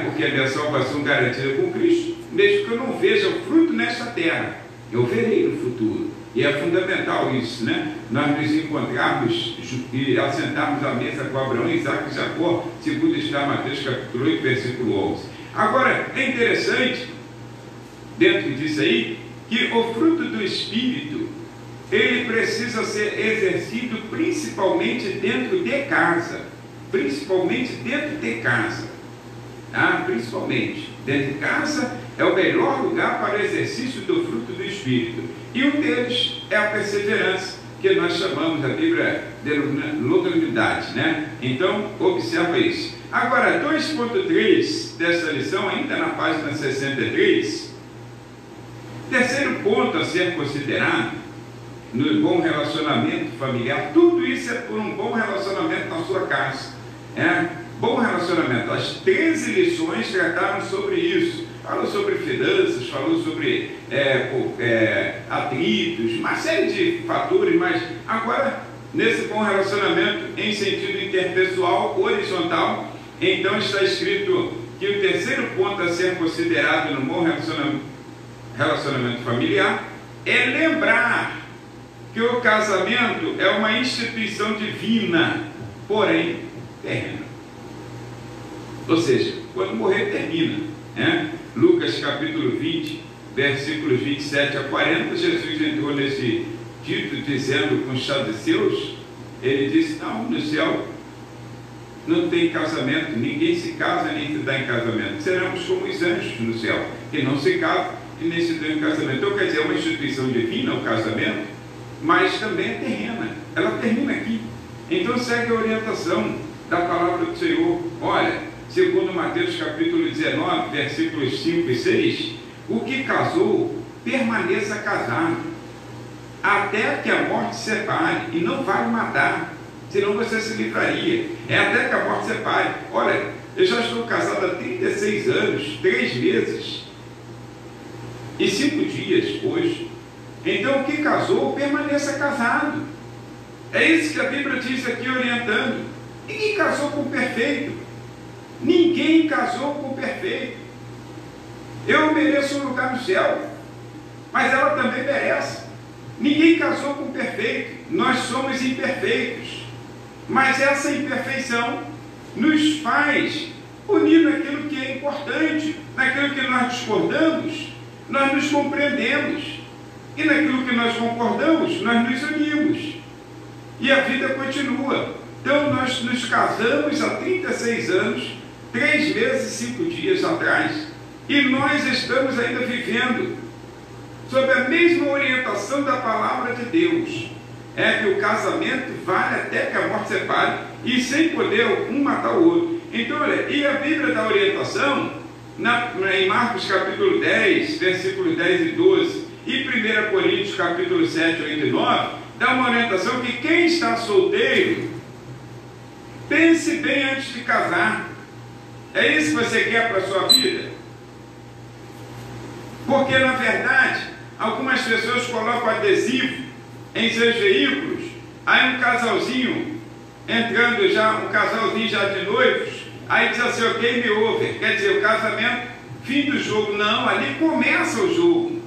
porque a minha salvação garantida com Cristo, mesmo que eu não veja o fruto nesta terra, eu verei no futuro. E é fundamental isso, nós nos encontrarmos e assentarmos à mesa com Abraão, Isaac e Jacó, segundo está Mateus capítulo 8, versículo 11. Agora, é interessante, dentro disso aí, que o fruto do Espírito, ele precisa ser exercido principalmente dentro de casa. Principalmente dentro de casa. Principalmente dentro de casa é o melhor lugar para o exercício do fruto do Espírito. E um deles é a perseverança, que nós chamamos a Bíblia de longanimidade, Então, observa isso. Agora, 2.3 dessa lição, ainda na página 63, terceiro ponto a ser considerado no bom relacionamento familiar. Tudo isso é por um bom relacionamento na sua casa. Bom relacionamento. As 13 lições trataram sobre isso. Falou sobre finanças, falou sobre atritos, uma série de fatores, mas agora, nesse bom relacionamento em sentido interpessoal, horizontal, então está escrito que o terceiro ponto a ser considerado no bom relacionamento familiar é lembrar que o casamento é uma instituição divina, porém terrena. Ou seja, quando morrer, termina. Lucas capítulo 20, versículos 27 a 40, Jesus entrou nesse dito dizendo com os saduceus, ele disse: não, no céu não tem casamento, ninguém se casa nem se dá em casamento. Seremos como os anjos no céu, que não se casam e nem se dão em casamento. Então, quer dizer, é uma instituição divina, o casamento, mas também é terrena. Ela termina aqui. Então, segue a orientação da palavra do Senhor. Olha, segundo Mateus capítulo 19, versículos 5 e 6, o que casou, permaneça casado, até que a morte separe, e não vale matar, senão você se livraria. É até que a morte separe. Olha, eu já estou casado há 36 anos, 3 meses e 5 dias hoje. Então, o que casou, permaneça casado. É isso que a Bíblia diz aqui, orientando. Ninguém casou com o perfeito. Ninguém casou com o perfeito. Eu mereço um lugar no céu, mas ela também merece. Ninguém casou com o perfeito. Nós somos imperfeitos. Mas essa imperfeição nos faz unir naquilo que é importante, naquilo que nós discordamos, nós nos compreendemos, e naquilo que nós concordamos, nós nos unimos, e a vida continua. Então nós nos casamos há 36 anos, 3 meses e 5 dias atrás, e nós estamos ainda vivendo sob a mesma orientação da palavra de Deus. É que o casamento vale até que a morte separe, e sem poder um matar o outro. Então, olha, e a Bíblia dá orientação em Marcos capítulo 10, versículos 10 e 12, e 1 Coríntios capítulo 7, 8 e 9, dá uma orientação que quem está solteiro, pense bem antes de casar. É isso que você quer para a sua vida? Porque, na verdade, algumas pessoas colocam adesivo em seus veículos, aí um casalzinho entrando já, um casalzinho já de noivos, aí diz assim, o game over, quer dizer, o casamento, fim do jogo. Não, ali começa o jogo.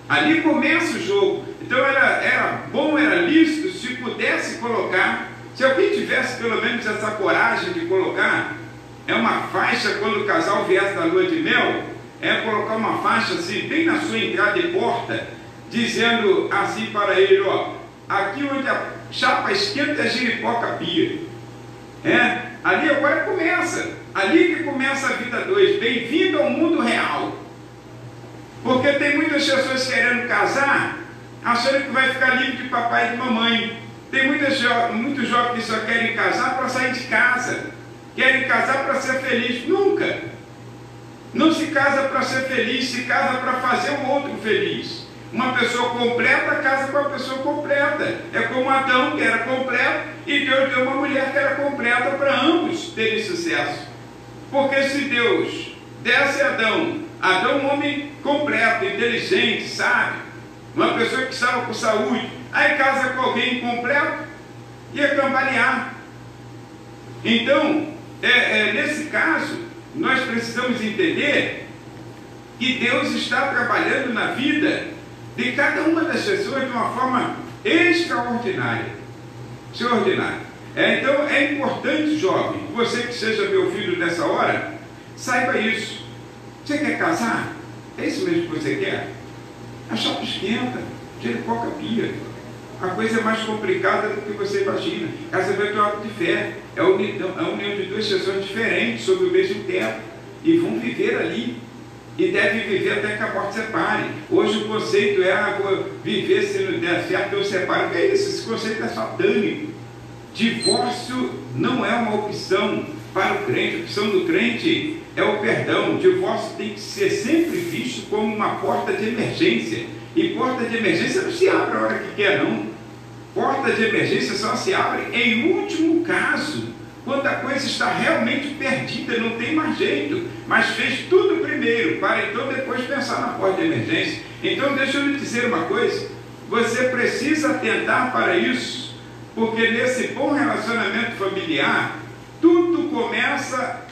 Ali começa o jogo. Então era bom, era lícito, se pudesse colocar, se alguém tivesse pelo menos essa coragem de colocar, é uma faixa quando o casal viesse da lua de mel, é colocar uma faixa assim, bem na sua entrada e porta, dizendo assim para ele, ó, aqui onde a chapa esquenta é giripoca pia. Ali agora começa, ali que começa a vida 2, bem-vindo ao mundo real. Porque tem muitas pessoas querendo casar, achando que vai ficar livre de papai e de mamãe. Tem muitos jovens que só querem casar para sair de casa, querem casar para ser feliz. Nunca. Não se casa para ser feliz, se casa para fazer o outro feliz. Uma pessoa completa casa com uma pessoa completa. É como Adão, que era completo, e Deus deu uma mulher que era completa para ambos terem sucesso. Porque se Deus desse a Adão um homem completo, inteligente, sábio, uma pessoa que estava com saúde, aí casa com alguém incompleto, ia cambalear. Então, nesse caso, nós precisamos entender que Deus está trabalhando na vida de cada uma das pessoas de uma forma extraordinária. Extraordinária. Então é importante, jovem, você que seja meu filho nessa hora, saiba isso. Você quer casar? É isso mesmo que você quer? A chapa esquenta, giripoca pia. A coisa é mais complicada do que você imagina. Casamento é algo de fé. É a união de duas pessoas diferentes sob o mesmo teto. E vão viver ali. E devem viver até que a morte separe. Hoje o conceito é viver se não der certo, eu separo. O que é isso? Esse conceito é satânico. Divórcio não é uma opção para o crente. A opção do crente é o perdão. O divórcio tem que ser sempre visto como uma porta de emergência. E porta de emergência não se abre a hora que quer, não. Porta de emergência só se abre em último caso, quando a coisa está realmente perdida, não tem mais jeito, mas fez tudo primeiro, para então depois pensar na porta de emergência. Então deixa eu lhe dizer uma coisa, você precisa atentar para isso, porque nesse bom relacionamento familiar, tudo começa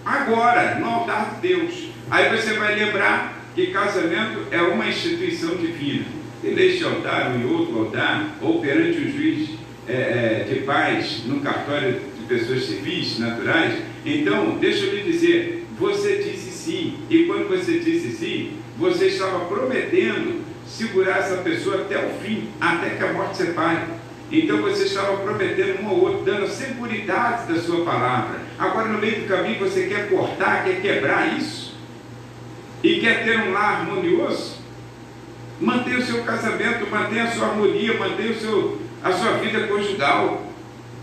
agora, no altar de Deus. Aí você vai lembrar que casamento é uma instituição divina. E neste altar, ou em outro altar, ou perante o juiz de paz, num cartório de pessoas civis, naturais. Então, deixa eu lhe dizer, você disse sim. E quando você disse sim, você estava prometendo segurar essa pessoa até o fim, até que a morte separe. Então você estava prometendo um ao outro, dando a seguridade da sua palavra. Agora no meio do caminho você quer cortar, quer quebrar isso, e quer ter um lar harmonioso. Mantenha o seu casamento, mantenha a sua harmonia, mantenha a sua vida conjugal,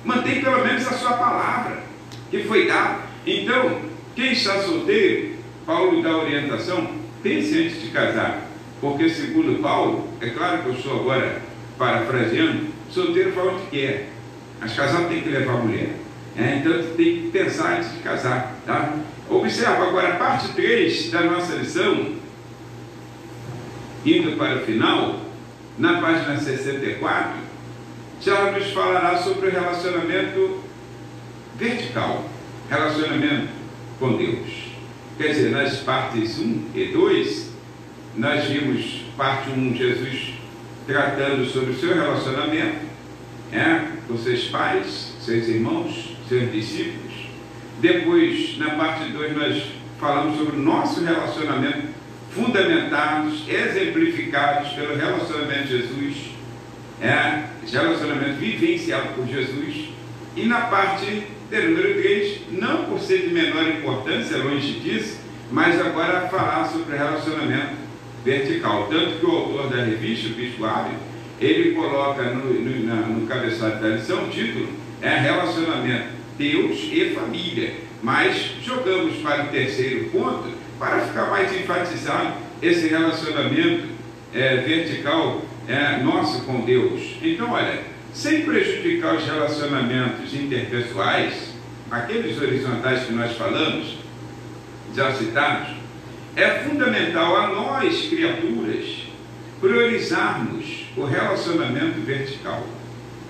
mantenha pelo menos a sua palavra que foi dada. Então, quem está solteiro, Paulo dá orientação: pense antes de casar, porque segundo Paulo, é claro que eu estou agora parafraseando, solteiro fala onde quer, mas casado tem que levar a mulher, então tem que pensar antes de casar, tá? Observa agora a parte 3 da nossa lição, indo para o final, na página 64, já nos falará sobre o relacionamento vertical, relacionamento com Deus. Quer dizer, nas partes 1 e 2, nós vimos parte 1, Jesus tratando sobre o seu relacionamento com seus pais, seus irmãos, seus discípulos. Depois, na parte 2, nós falamos sobre o nosso relacionamento, fundamentados, exemplificados pelo relacionamento de Jesus, relacionamento vivenciado por Jesus. E na parte de número 3, não por ser de menor importância, longe disso, mas agora falar sobre o relacionamento vertical. Tanto que o autor da revista, o Bispo Ávila, ele coloca no cabeçalho da lição o título Relacionamento Deus e Família. Mas jogamos para o terceiro ponto, para ficar mais enfatizado esse relacionamento vertical nosso com Deus. Então, olha, sem prejudicar os relacionamentos interpessoais, aqueles horizontais que nós falamos, já citados, é fundamental a nós, criaturas, priorizarmos o relacionamento vertical,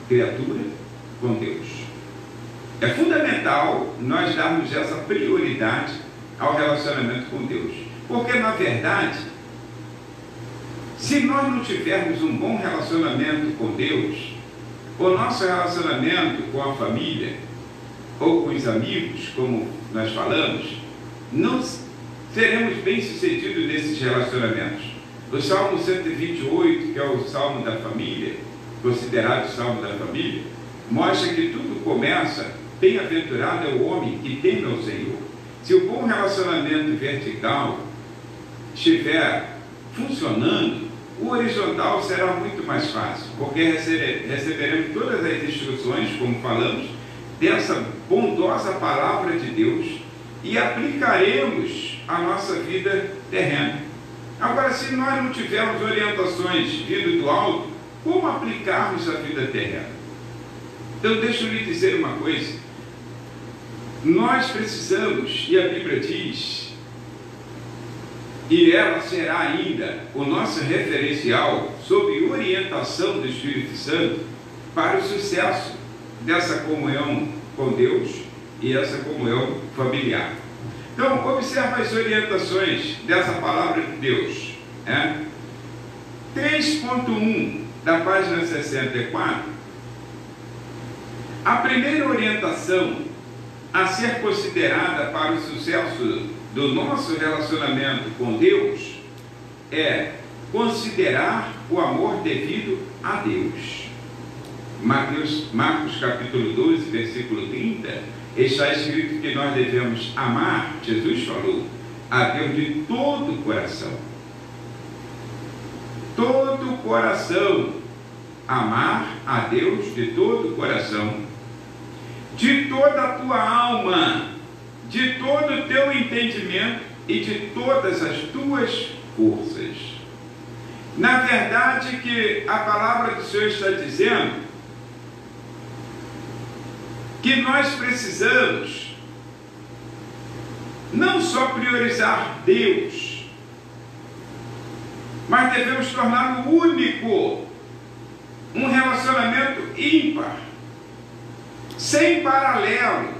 criatura com Deus. É fundamental nós darmos essa prioridade ao relacionamento com Deus, porque na verdade, se nós não tivermos um bom relacionamento com Deus, o nosso relacionamento com a família ou com os amigos, como nós falamos, não seremos bem-sucedidos nesses relacionamentos. O Salmo 128, que é o Salmo da família, considerado o Salmo da família, mostra que tudo começa: bem-aventurado é o homem que teme ao Senhor. Se o bom relacionamento vertical estiver funcionando, o horizontal será muito mais fácil, porque receberemos todas as instruções, como falamos, dessa bondosa palavra de Deus e aplicaremos a nossa vida terrena. Agora, se nós não tivermos orientações vindo do alto, como aplicarmos a vida terrena? Então, deixa eu lhe dizer uma coisa. Nós precisamos, e a Bíblia diz, e ela será ainda o nosso referencial sob orientação do Espírito Santo para o sucesso dessa comunhão com Deus e essa comunhão familiar. Então, observa as orientações dessa palavra de Deus. 3.1 da página 64. A primeira orientação a ser considerada para o sucesso do nosso relacionamento com Deus é considerar o amor devido a Deus. Marcos capítulo 12, versículo 30, está escrito que nós devemos amar, Jesus falou, a Deus de todo o coração. Todo o coração. Amar a Deus de todo o coração, de toda a tua alma, de todo o teu entendimento e de todas as tuas forças. Na verdade, que a palavra do Senhor está dizendo que nós precisamos não só priorizar Deus, mas devemos torná-lo único, um relacionamento ímpar, sem paralelo,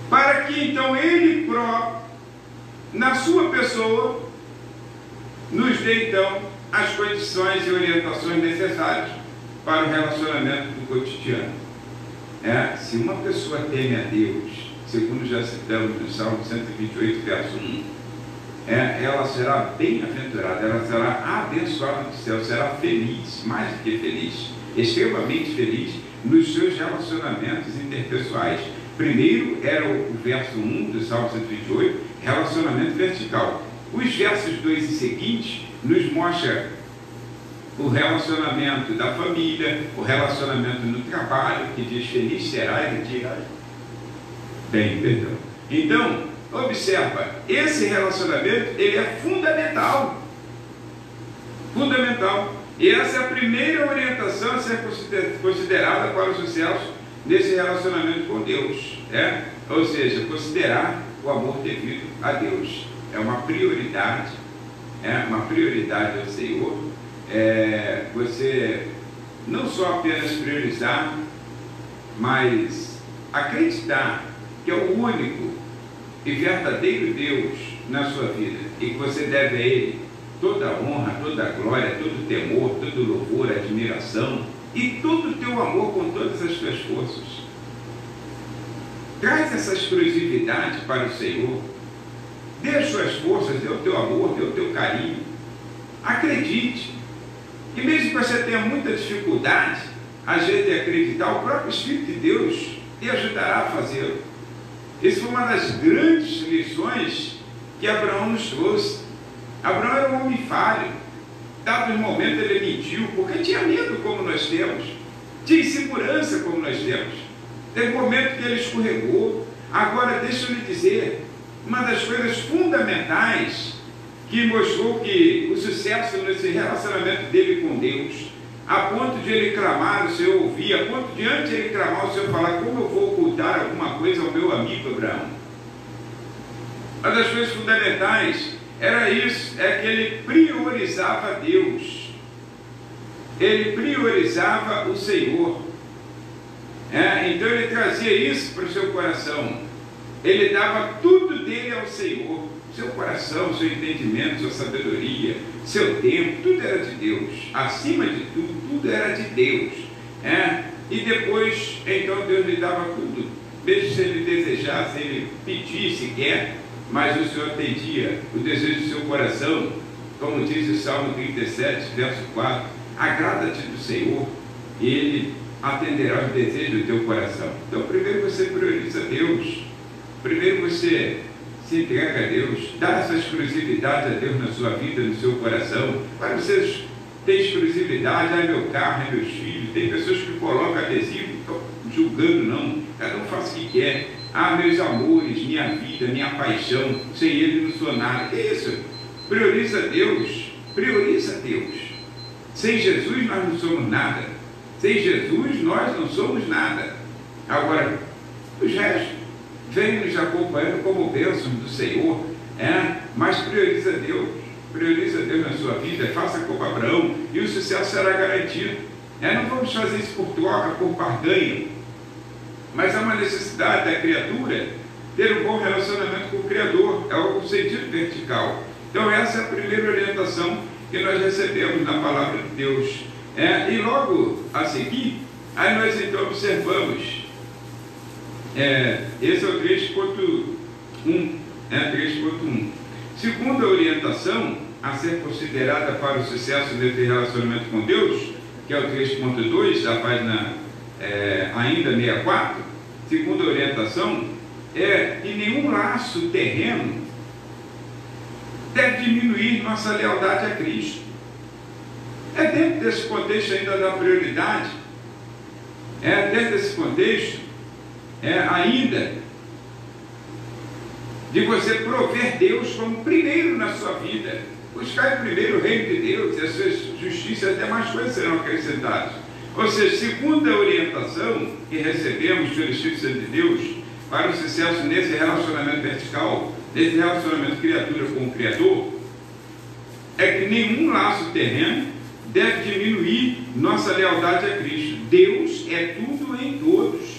para que então Ele próprio, na sua pessoa, nos dê então as condições e orientações necessárias para o relacionamento do cotidiano. Se uma pessoa teme a Deus, segundo já citamos no Salmo 128, verso 1, ela será bem-aventurada, ela será abençoada do céu, será feliz, mais do que feliz, extremamente feliz nos seus relacionamentos interpessoais. Primeiro era o verso 1 do Salmo 128, relacionamento vertical. Os versos 2 e seguintes nos mostram o relacionamento da família, o relacionamento no trabalho, que diz feliz será e dirá bem, perdão. Então, observa, esse relacionamento, ele é fundamental. Fundamental. E essa é a primeira orientação a ser considerada para o sucesso desse relacionamento com Deus. Ou seja, considerar o amor devido a Deus. É uma prioridade ao Senhor. Você não só apenas priorizar, mas acreditar que é o único e verdadeiro Deus na sua vida e que você deve a Ele toda a honra, toda a glória, todo o temor, todo o louvor, admiração e todo o teu amor com todas as tuas forças. Traz essa exclusividade para o Senhor. Dê as suas forças, dê o teu amor, dê o teu carinho. Acredite. E mesmo que você tenha muita dificuldade, às vezes, de acreditar, o próprio Espírito de Deus te ajudará a fazê-lo. Essa foi uma das grandes lições que Abraão nos trouxe. Abraão era um homem falho. Dado momento ele mentiu, porque tinha medo como nós temos, tinha insegurança como nós temos. Teve momento que ele escorregou. Agora deixa eu lhe dizer, uma das coisas fundamentais que mostrou que o sucesso nesse relacionamento dele com Deus, a ponto de ele clamar, o Senhor ouvir, a ponto de antes de ele clamar, o Senhor falar, como eu vou ocultar alguma coisa ao meu amigo Abraão? Uma das coisas fundamentais era isso, é que ele priorizava Deus, ele priorizava o Senhor. Então ele trazia isso para o seu coração, ele dava tudo dele ao Senhor, seu coração, seu entendimento, sua sabedoria, seu tempo, tudo era de Deus, acima de tudo, tudo era de Deus. E depois, então Deus lhe dava tudo, mesmo se ele desejasse, ele pedisse, quer, mas o Senhor atendia o desejo do seu coração, como diz o Salmo 37, verso 4, agrada-te do Senhor, e Ele atenderá os desejos do teu coração. Então, primeiro você prioriza Deus, primeiro você se entrega a Deus, dá essa exclusividade a Deus na sua vida, no seu coração. Para vocês têm exclusividade, meu carro, meus filhos, tem pessoas que colocam adesivo, não estou julgando não, cada um faz o que quer. Meus amores, minha vida, minha paixão, sem Ele não sou nada. Que isso? Prioriza Deus, prioriza Deus. Sem Jesus nós não somos nada. Sem Jesus nós não somos nada. Agora, os restos vem nos acompanhando como bênçãos do Senhor, mas prioriza Deus na sua vida, faça como Abraão, e o sucesso será garantido. Não vamos fazer isso por troca, por barganha, mas há uma necessidade da criatura ter um bom relacionamento com o Criador, é o sentido vertical. Então essa é a primeira orientação que nós recebemos na palavra de Deus. E logo a seguir, aí nós então observamos, esse é o 3.1, 3.1. Segunda orientação a ser considerada para o sucesso desse relacionamento com Deus, que é o 3.2 da página ainda 64, segunda orientação é que nenhum laço terreno deve diminuir nossa lealdade a Cristo. Dentro desse contexto ainda da prioridade, dentro desse contexto, ainda de você prover Deus como primeiro na sua vida, buscar primeiro o reino de Deus e a sua justiça, até mais coisas serão acrescentadas. Ou seja, segunda orientação que recebemos pelo Espírito Santo de Deus para o sucesso nesse relacionamento vertical, nesse relacionamento criatura com o Criador, é que nenhum laço terreno deve diminuir nossa lealdade a Cristo. Deus é tudo em todos.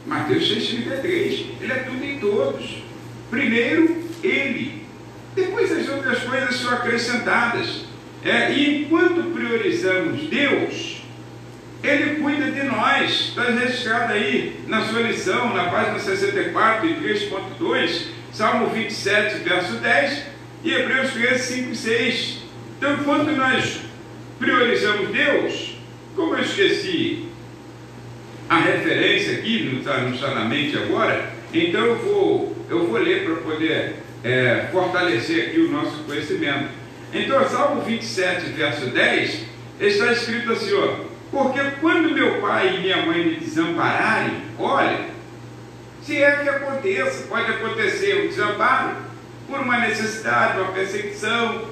Mateus 6,33, Ele é tudo em todos. Primeiro, Ele. Depois as outras coisas são acrescentadas. E enquanto priorizamos Deus, Ele cuida de nós. Está registrado aí na sua lição, na página 64 e 3.2, Salmo 27, verso 10, e Hebreus 13, 5 e 6. Então, enquanto nós priorizamos Deus, Como eu esqueci a referência aqui, não está na mente agora, então eu vou ler para poder fortalecer aqui o nosso conhecimento. Então, Salmo 27, verso 10, está escrito assim, ó: porque quando meu pai e minha mãe me desampararem, olha, se é que aconteça, pode acontecer um desamparo por uma necessidade, uma perseguição.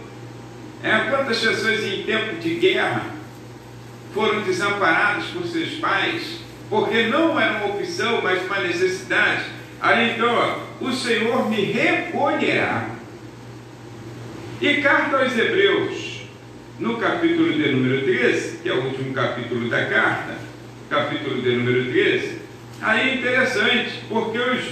Quantas pessoas em tempo de guerra foram desamparadas por seus pais, porque não era uma opção, mas uma necessidade? Aí então, ó, o Senhor me recolherá. E carta aos Hebreus, no capítulo de número 13, que é o último capítulo da carta, capítulo de número 13, aí é interessante, porque os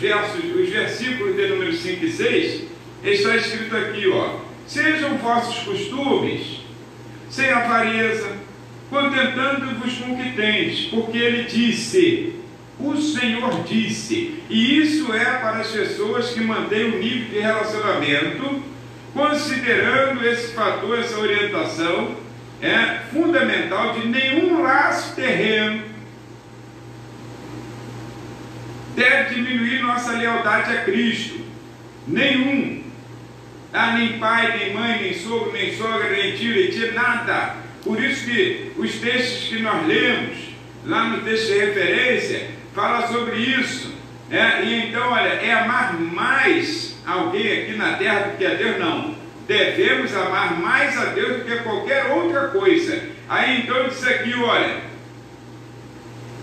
versículos de número 5 e 6, está escrito aqui, ó: sejam vossos costumes sem avareza, contentando-vos com o que tendes, porque ele disse, o Senhor disse, e isso é para as pessoas que mantêm um nível de relacionamento, considerando esse fator, essa orientação fundamental de nenhum laço terreno deve diminuir nossa lealdade a Cristo. Nenhum. Nem pai, nem mãe, nem sogro, nem sogra, nem tio, nem tia, nada. Por isso que os textos que nós lemos, lá no texto de referência, fala sobre isso. E então, olha, amar mais alguém aqui na terra do que a Deus? Não. Devemos amar mais a Deus do que qualquer outra coisa. Aí então diz aqui, olha,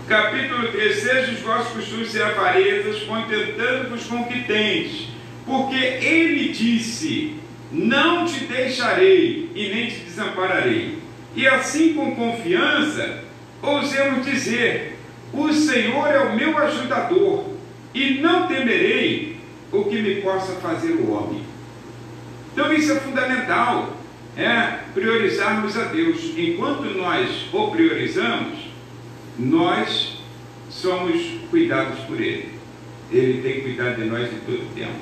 capítulo 3, sejam os vossos costumes sem avarezas, contentando-vos com o que tendes, porque ele disse, não te deixarei e nem te desampararei. E assim, com confiança, ousemos dizer, o Senhor é o meu ajudador, e não temerei o que me possa fazer o homem. Então isso é fundamental, priorizarmos a Deus. Enquanto nós o priorizamos, nós somos cuidados por Ele. Ele tem cuidado de nós de todo o tempo.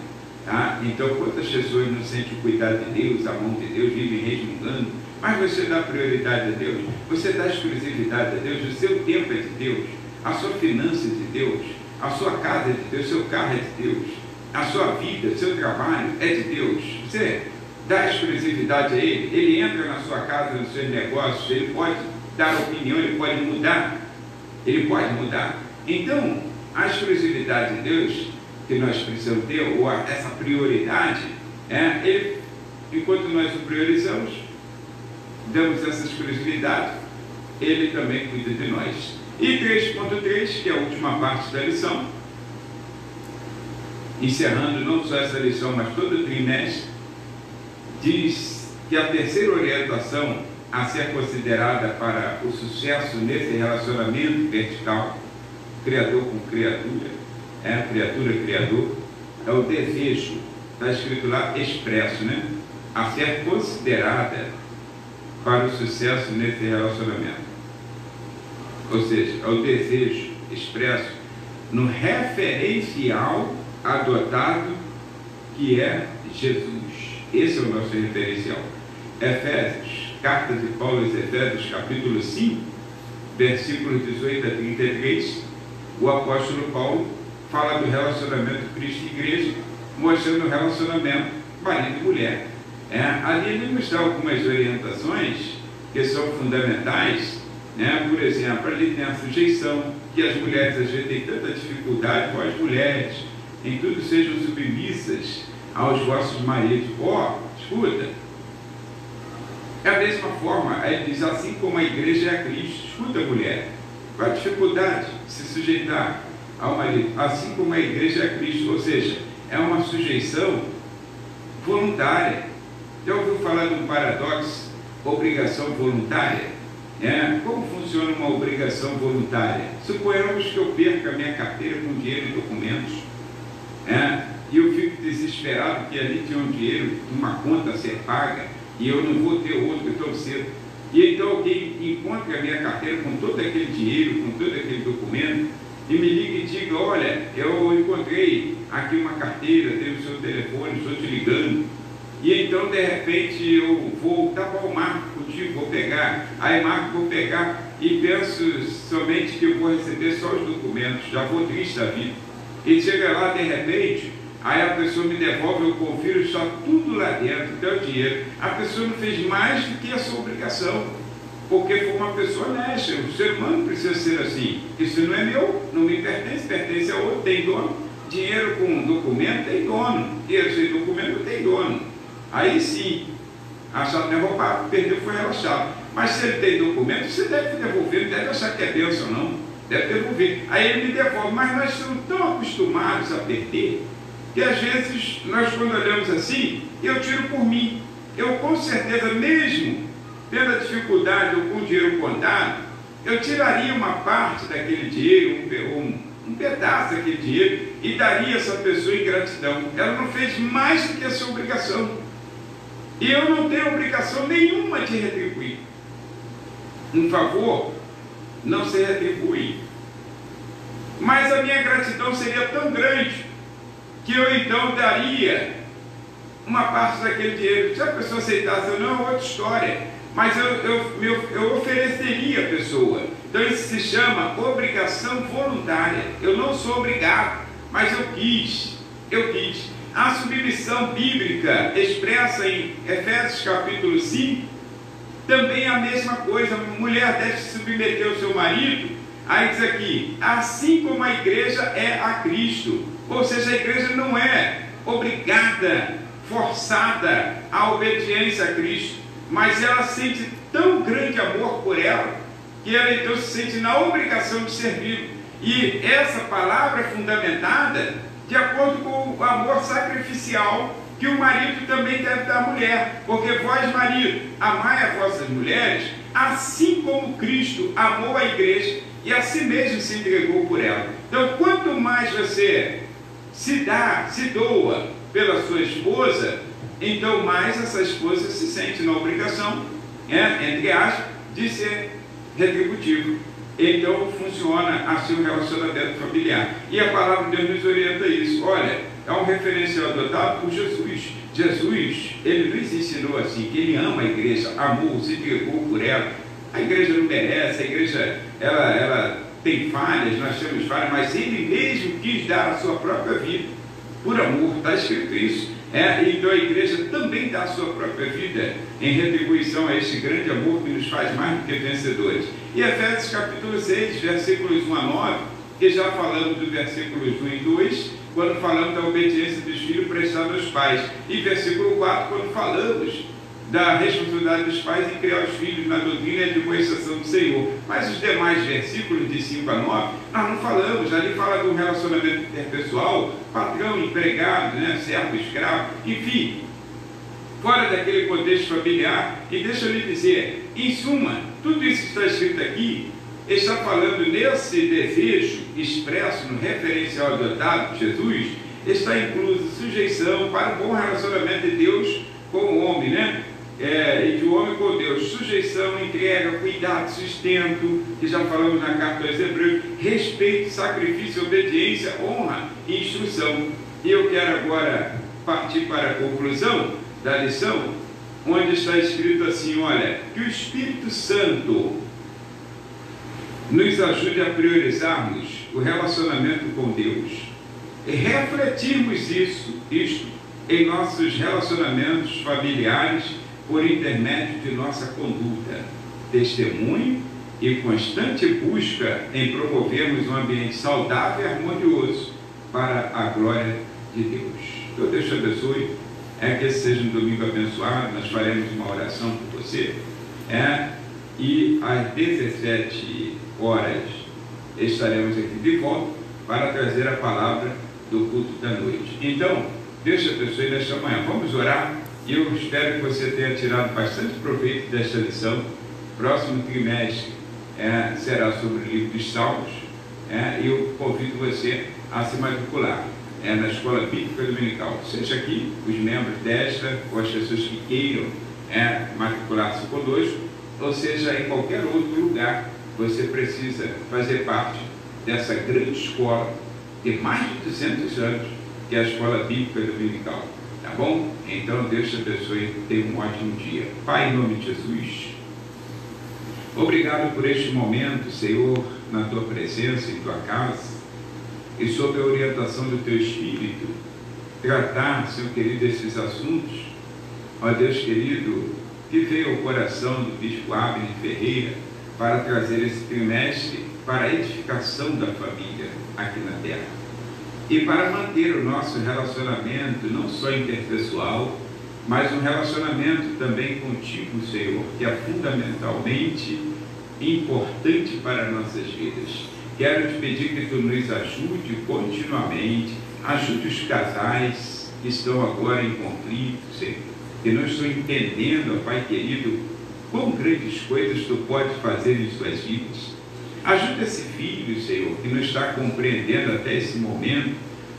Então, quantas pessoas não sentem o cuidado de Deus, a mão de Deus, vivem resmungando, mas você dá prioridade a Deus, você dá exclusividade a Deus, o seu tempo é de Deus, a sua finança é de Deus, a sua casa é de Deus, o seu carro é de Deus, a sua vida, o seu trabalho é de Deus. Você dá exclusividade a Ele, Ele entra na sua casa, nos seus negócios, Ele pode dar opinião, Ele pode mudar, Então, a exclusividade de Deus que nós precisamos ter, ou essa prioridade, Ele, enquanto nós o priorizamos, damos essa exclusividade, Ele também cuida de nós. E 3.3, que é a última parte da lição, encerrando não só essa lição, mas todo o trimestre, diz que a terceira orientação a ser considerada para o sucesso nesse relacionamento vertical, criador com criatura, criatura-criador, é o desejo, está escrito lá, expresso, a ser considerada para o sucesso nesse relacionamento. Ou seja, é o desejo expresso no referencial adotado, que é Jesus. Esse é o nosso referencial. Efésios, carta de Paulo aos Efésios, capítulo 5, versículos 18 a 33, o apóstolo Paulo fala do relacionamento Cristo e Igreja, mostrando o relacionamento marido e mulher. Ali ele nos dá algumas orientações que são fundamentais, por exemplo, ali tem a sujeição, que as mulheres às vezes têm tanta dificuldade, com as mulheres, em tudo sejam submissas aos vossos maridos. Escuta, é a mesma forma, ele diz assim como a igreja é a Cristo. Escuta, mulher, qual a dificuldade de se sujeitar ao marido? Assim como a igreja é a Cristo, ou seja, é uma sujeição voluntária. Já ouviu falar de um paradoxo, obrigação voluntária? Como funciona uma obrigação voluntária? Suponhamos que eu perca a minha carteira com dinheiro e documentos, e eu fico desesperado que ali tinha um dinheiro, uma conta a ser paga, e eu não vou ter outro tão cedo. E então alguém encontra a minha carteira com todo aquele dinheiro, com todo aquele documento, e me liga e diga, olha, eu encontrei aqui uma carteira, tem o seu telefone, estou te ligando. E então, de repente, eu vou tapar o Marco contigo, vou pegar. Aí, Marco, vou pegar. e penso somente que eu vou receber só os documentos, já vou triste da vida. E chega lá, de repente, aí a pessoa me devolve, eu confiro, só tudo lá dentro, até o dinheiro. A pessoa não fez mais do que a sua obrigação, porque foi uma pessoa honesta. O ser humano precisa ser assim. Isso não é meu, não me pertence, pertence a outro, tem dono. Dinheiro com documento tem dono, dinheiro sem documento tem dono. Aí sim, achado não é roubado, perdeu, foi relaxado. Mas se ele tem documento, você deve devolver, não deve achar que é bênção, não. Deve devolver. Aí ele me devolve, mas nós estamos tão acostumados a perder, que às vezes nós, quando olhamos assim, eu tiro por mim. Eu com certeza, mesmo tendo a dificuldade ou com o dinheiro contado, eu tiraria uma parte daquele dinheiro, um pedaço daquele dinheiro, e daria a essa pessoa em gratidão. Ela não fez mais do que a sua obrigação. E eu não tenho obrigação nenhuma de retribuir. Um favor não se retribui. Mas a minha gratidão seria tão grande que eu então daria uma parte daquele dinheiro. Se a pessoa aceitasse ou não, é outra história. Mas eu ofereceria a pessoa. Então isso se chama obrigação voluntária. Eu não sou obrigado, mas eu quis. A submissão bíblica expressa em Efésios capítulo 5 também é a mesma coisa. A mulher deve se submeter ao seu marido. Aí diz aqui, assim como a igreja é a Cristo. Ou seja, a igreja não é obrigada, forçada à obediência a Cristo, mas ela sente tão grande amor por ela, que ela então se sente na obrigação de servir. E essa palavra é fundamentada de acordo com o amor sacrificial que o marido também deve dar à mulher. Porque vós, marido, amai as vossas mulheres, assim como Cristo amou a igreja e a si mesmo se entregou por ela. Então, quanto mais você se dá, se doa pela sua esposa, então mais essa esposa se sente na obrigação, entre aspas, de ser retributivo. Então funciona assim o relacionamento familiar. E a palavra de Deus nos orienta a isso. Olha, é um referencial adotado por Jesus. Jesus, ele nos ensinou assim, que ele ama a igreja, amou, se entregou por ela. A igreja não merece, a igreja ela tem falhas, nós temos falhas, mas ele mesmo quis dar a sua própria vida por amor, está escrito isso. Então a igreja também dá a sua própria vida em retribuição a este grande amor que nos faz mais do que vencedores. E Efésios capítulo 6, versículos 1 a 9, que já falamos do versículos 1 e 2, quando falamos da obediência dos filhos prestada aos pais. E versículo 4, quando falamos da responsabilidade dos pais em criar os filhos na doutrina e admoestação do Senhor. Mas os demais versículos de 5 a 9, nós não falamos. Ali fala do relacionamento interpessoal, patrão, empregado, servo, escravo, enfim, fora daquele contexto familiar. E deixa eu lhe dizer, em suma, tudo isso que está escrito aqui está falando nesse desejo expresso no referencial adotado de Jesus, está incluso sujeição para o bom relacionamento de Deus com o homem, e de homem com Deus, sujeição, entrega, cuidado, sustento, que já falamos na carta aos Hebreus, respeito, sacrifício, obediência, honra e instrução. E eu quero agora partir para a conclusão da lição, onde está escrito assim, olha, que o Espírito Santo nos ajude a priorizarmos o relacionamento com Deus e refletirmos isto em nossos relacionamentos familiares por intermédio de nossa conduta, testemunho e constante busca em promovermos um ambiente saudável e harmonioso para a glória de Deus. Então Deus te abençoe, que esse seja um domingo abençoado. Nós faremos uma oração por você, e às 17 horas estaremos aqui de volta para trazer a palavra do culto da noite. Então, Deus te abençoe nesta manhã. Vamos orar. E eu espero que você tenha tirado bastante proveito desta lição. Próximo trimestre será sobre o livro dos Salmos. E eu convido você a se matricular na Escola Bíblica Dominical. Seja aqui os membros desta, ou as pessoas que queiram matricular-se conosco, ou seja, em qualquer outro lugar, você precisa fazer parte dessa grande escola de mais de 200 anos, que é a Escola Bíblica Dominical. Tá bom? Então Deus te abençoe, tenha um ótimo dia. Pai, em nome de Jesus, Obrigado por este momento, Senhor, na Tua presença, em Tua casa, e sob a orientação do Teu Espírito, tratar, Senhor querido, esses assuntos. Ó Deus querido, que veio ao coração do Bispo Abner Ferreira para trazer esse trimestre para a edificação da família aqui na terra. E para manter o nosso relacionamento, não só interpessoal, mas um relacionamento também contigo, Senhor, que é fundamentalmente importante para nossas vidas. Quero te pedir que tu nos ajude continuamente, ajude os casais que estão agora em conflito, Senhor, que não estão entendendo, Pai querido, quão grandes coisas tu pode fazer em suas vidas. Ajuda esse filho, Senhor, que não está compreendendo até esse momento,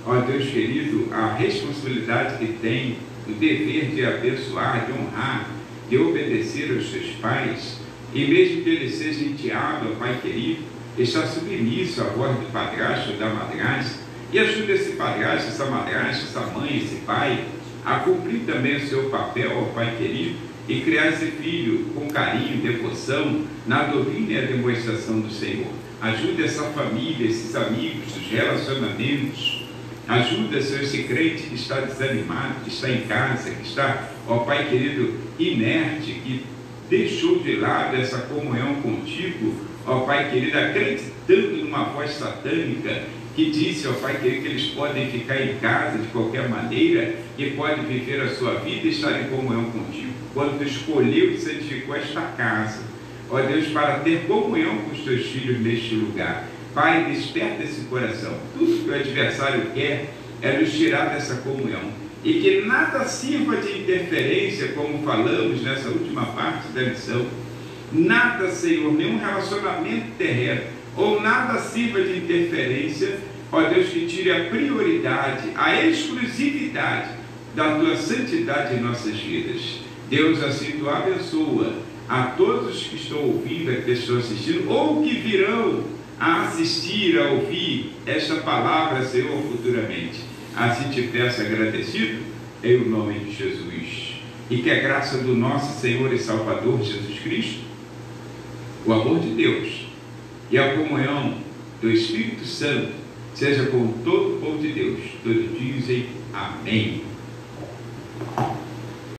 ó Deus querido, a responsabilidade que tem, o dever de abençoar, de honrar, de obedecer aos seus pais, e mesmo que ele seja enteado, ó Pai querido, está submisso à voz do padrasto ou da madrasta, e ajuda esse padrasto, essa madrasta, essa mãe, esse pai, a cumprir também o seu papel, ó Pai querido, e criar esse filho com carinho, devoção, na doutrina e a demonstração do Senhor. Ajuda essa família, esses amigos, os relacionamentos. Ajuda, Senhor, esse crente que está desanimado, que está em casa, que está, ó Pai querido, inerte, que deixou de lado essa comunhão contigo, ó Pai querido, acreditando numa voz satânica que disse, ó Pai querido, que eles podem ficar em casa de qualquer maneira e podem viver a sua vida e estar em comunhão contigo. Quando tu escolheu e santificou esta casa, ó Deus, para ter comunhão com os teus filhos neste lugar. Pai, desperta esse coração. Tudo que o adversário quer é nos tirar dessa comunhão. E que nada sirva de interferência, como falamos nessa última parte da lição. Nada, Senhor, nenhum relacionamento terreno, ou nada sirva de interferência, ó Deus, que tire a prioridade, a exclusividade da Tua santidade em nossas vidas. Deus, assim Tu abençoa a todos os que estão ouvindo, que estão assistindo, ou que virão a assistir, a ouvir esta palavra, Senhor, futuramente. Assim te peço agradecido, em o nome de Jesus. E que a graça do nosso Senhor e Salvador Jesus Cristo, o amor de Deus e a comunhão do Espírito Santo seja com todo o povo de Deus. Todos dizem amém.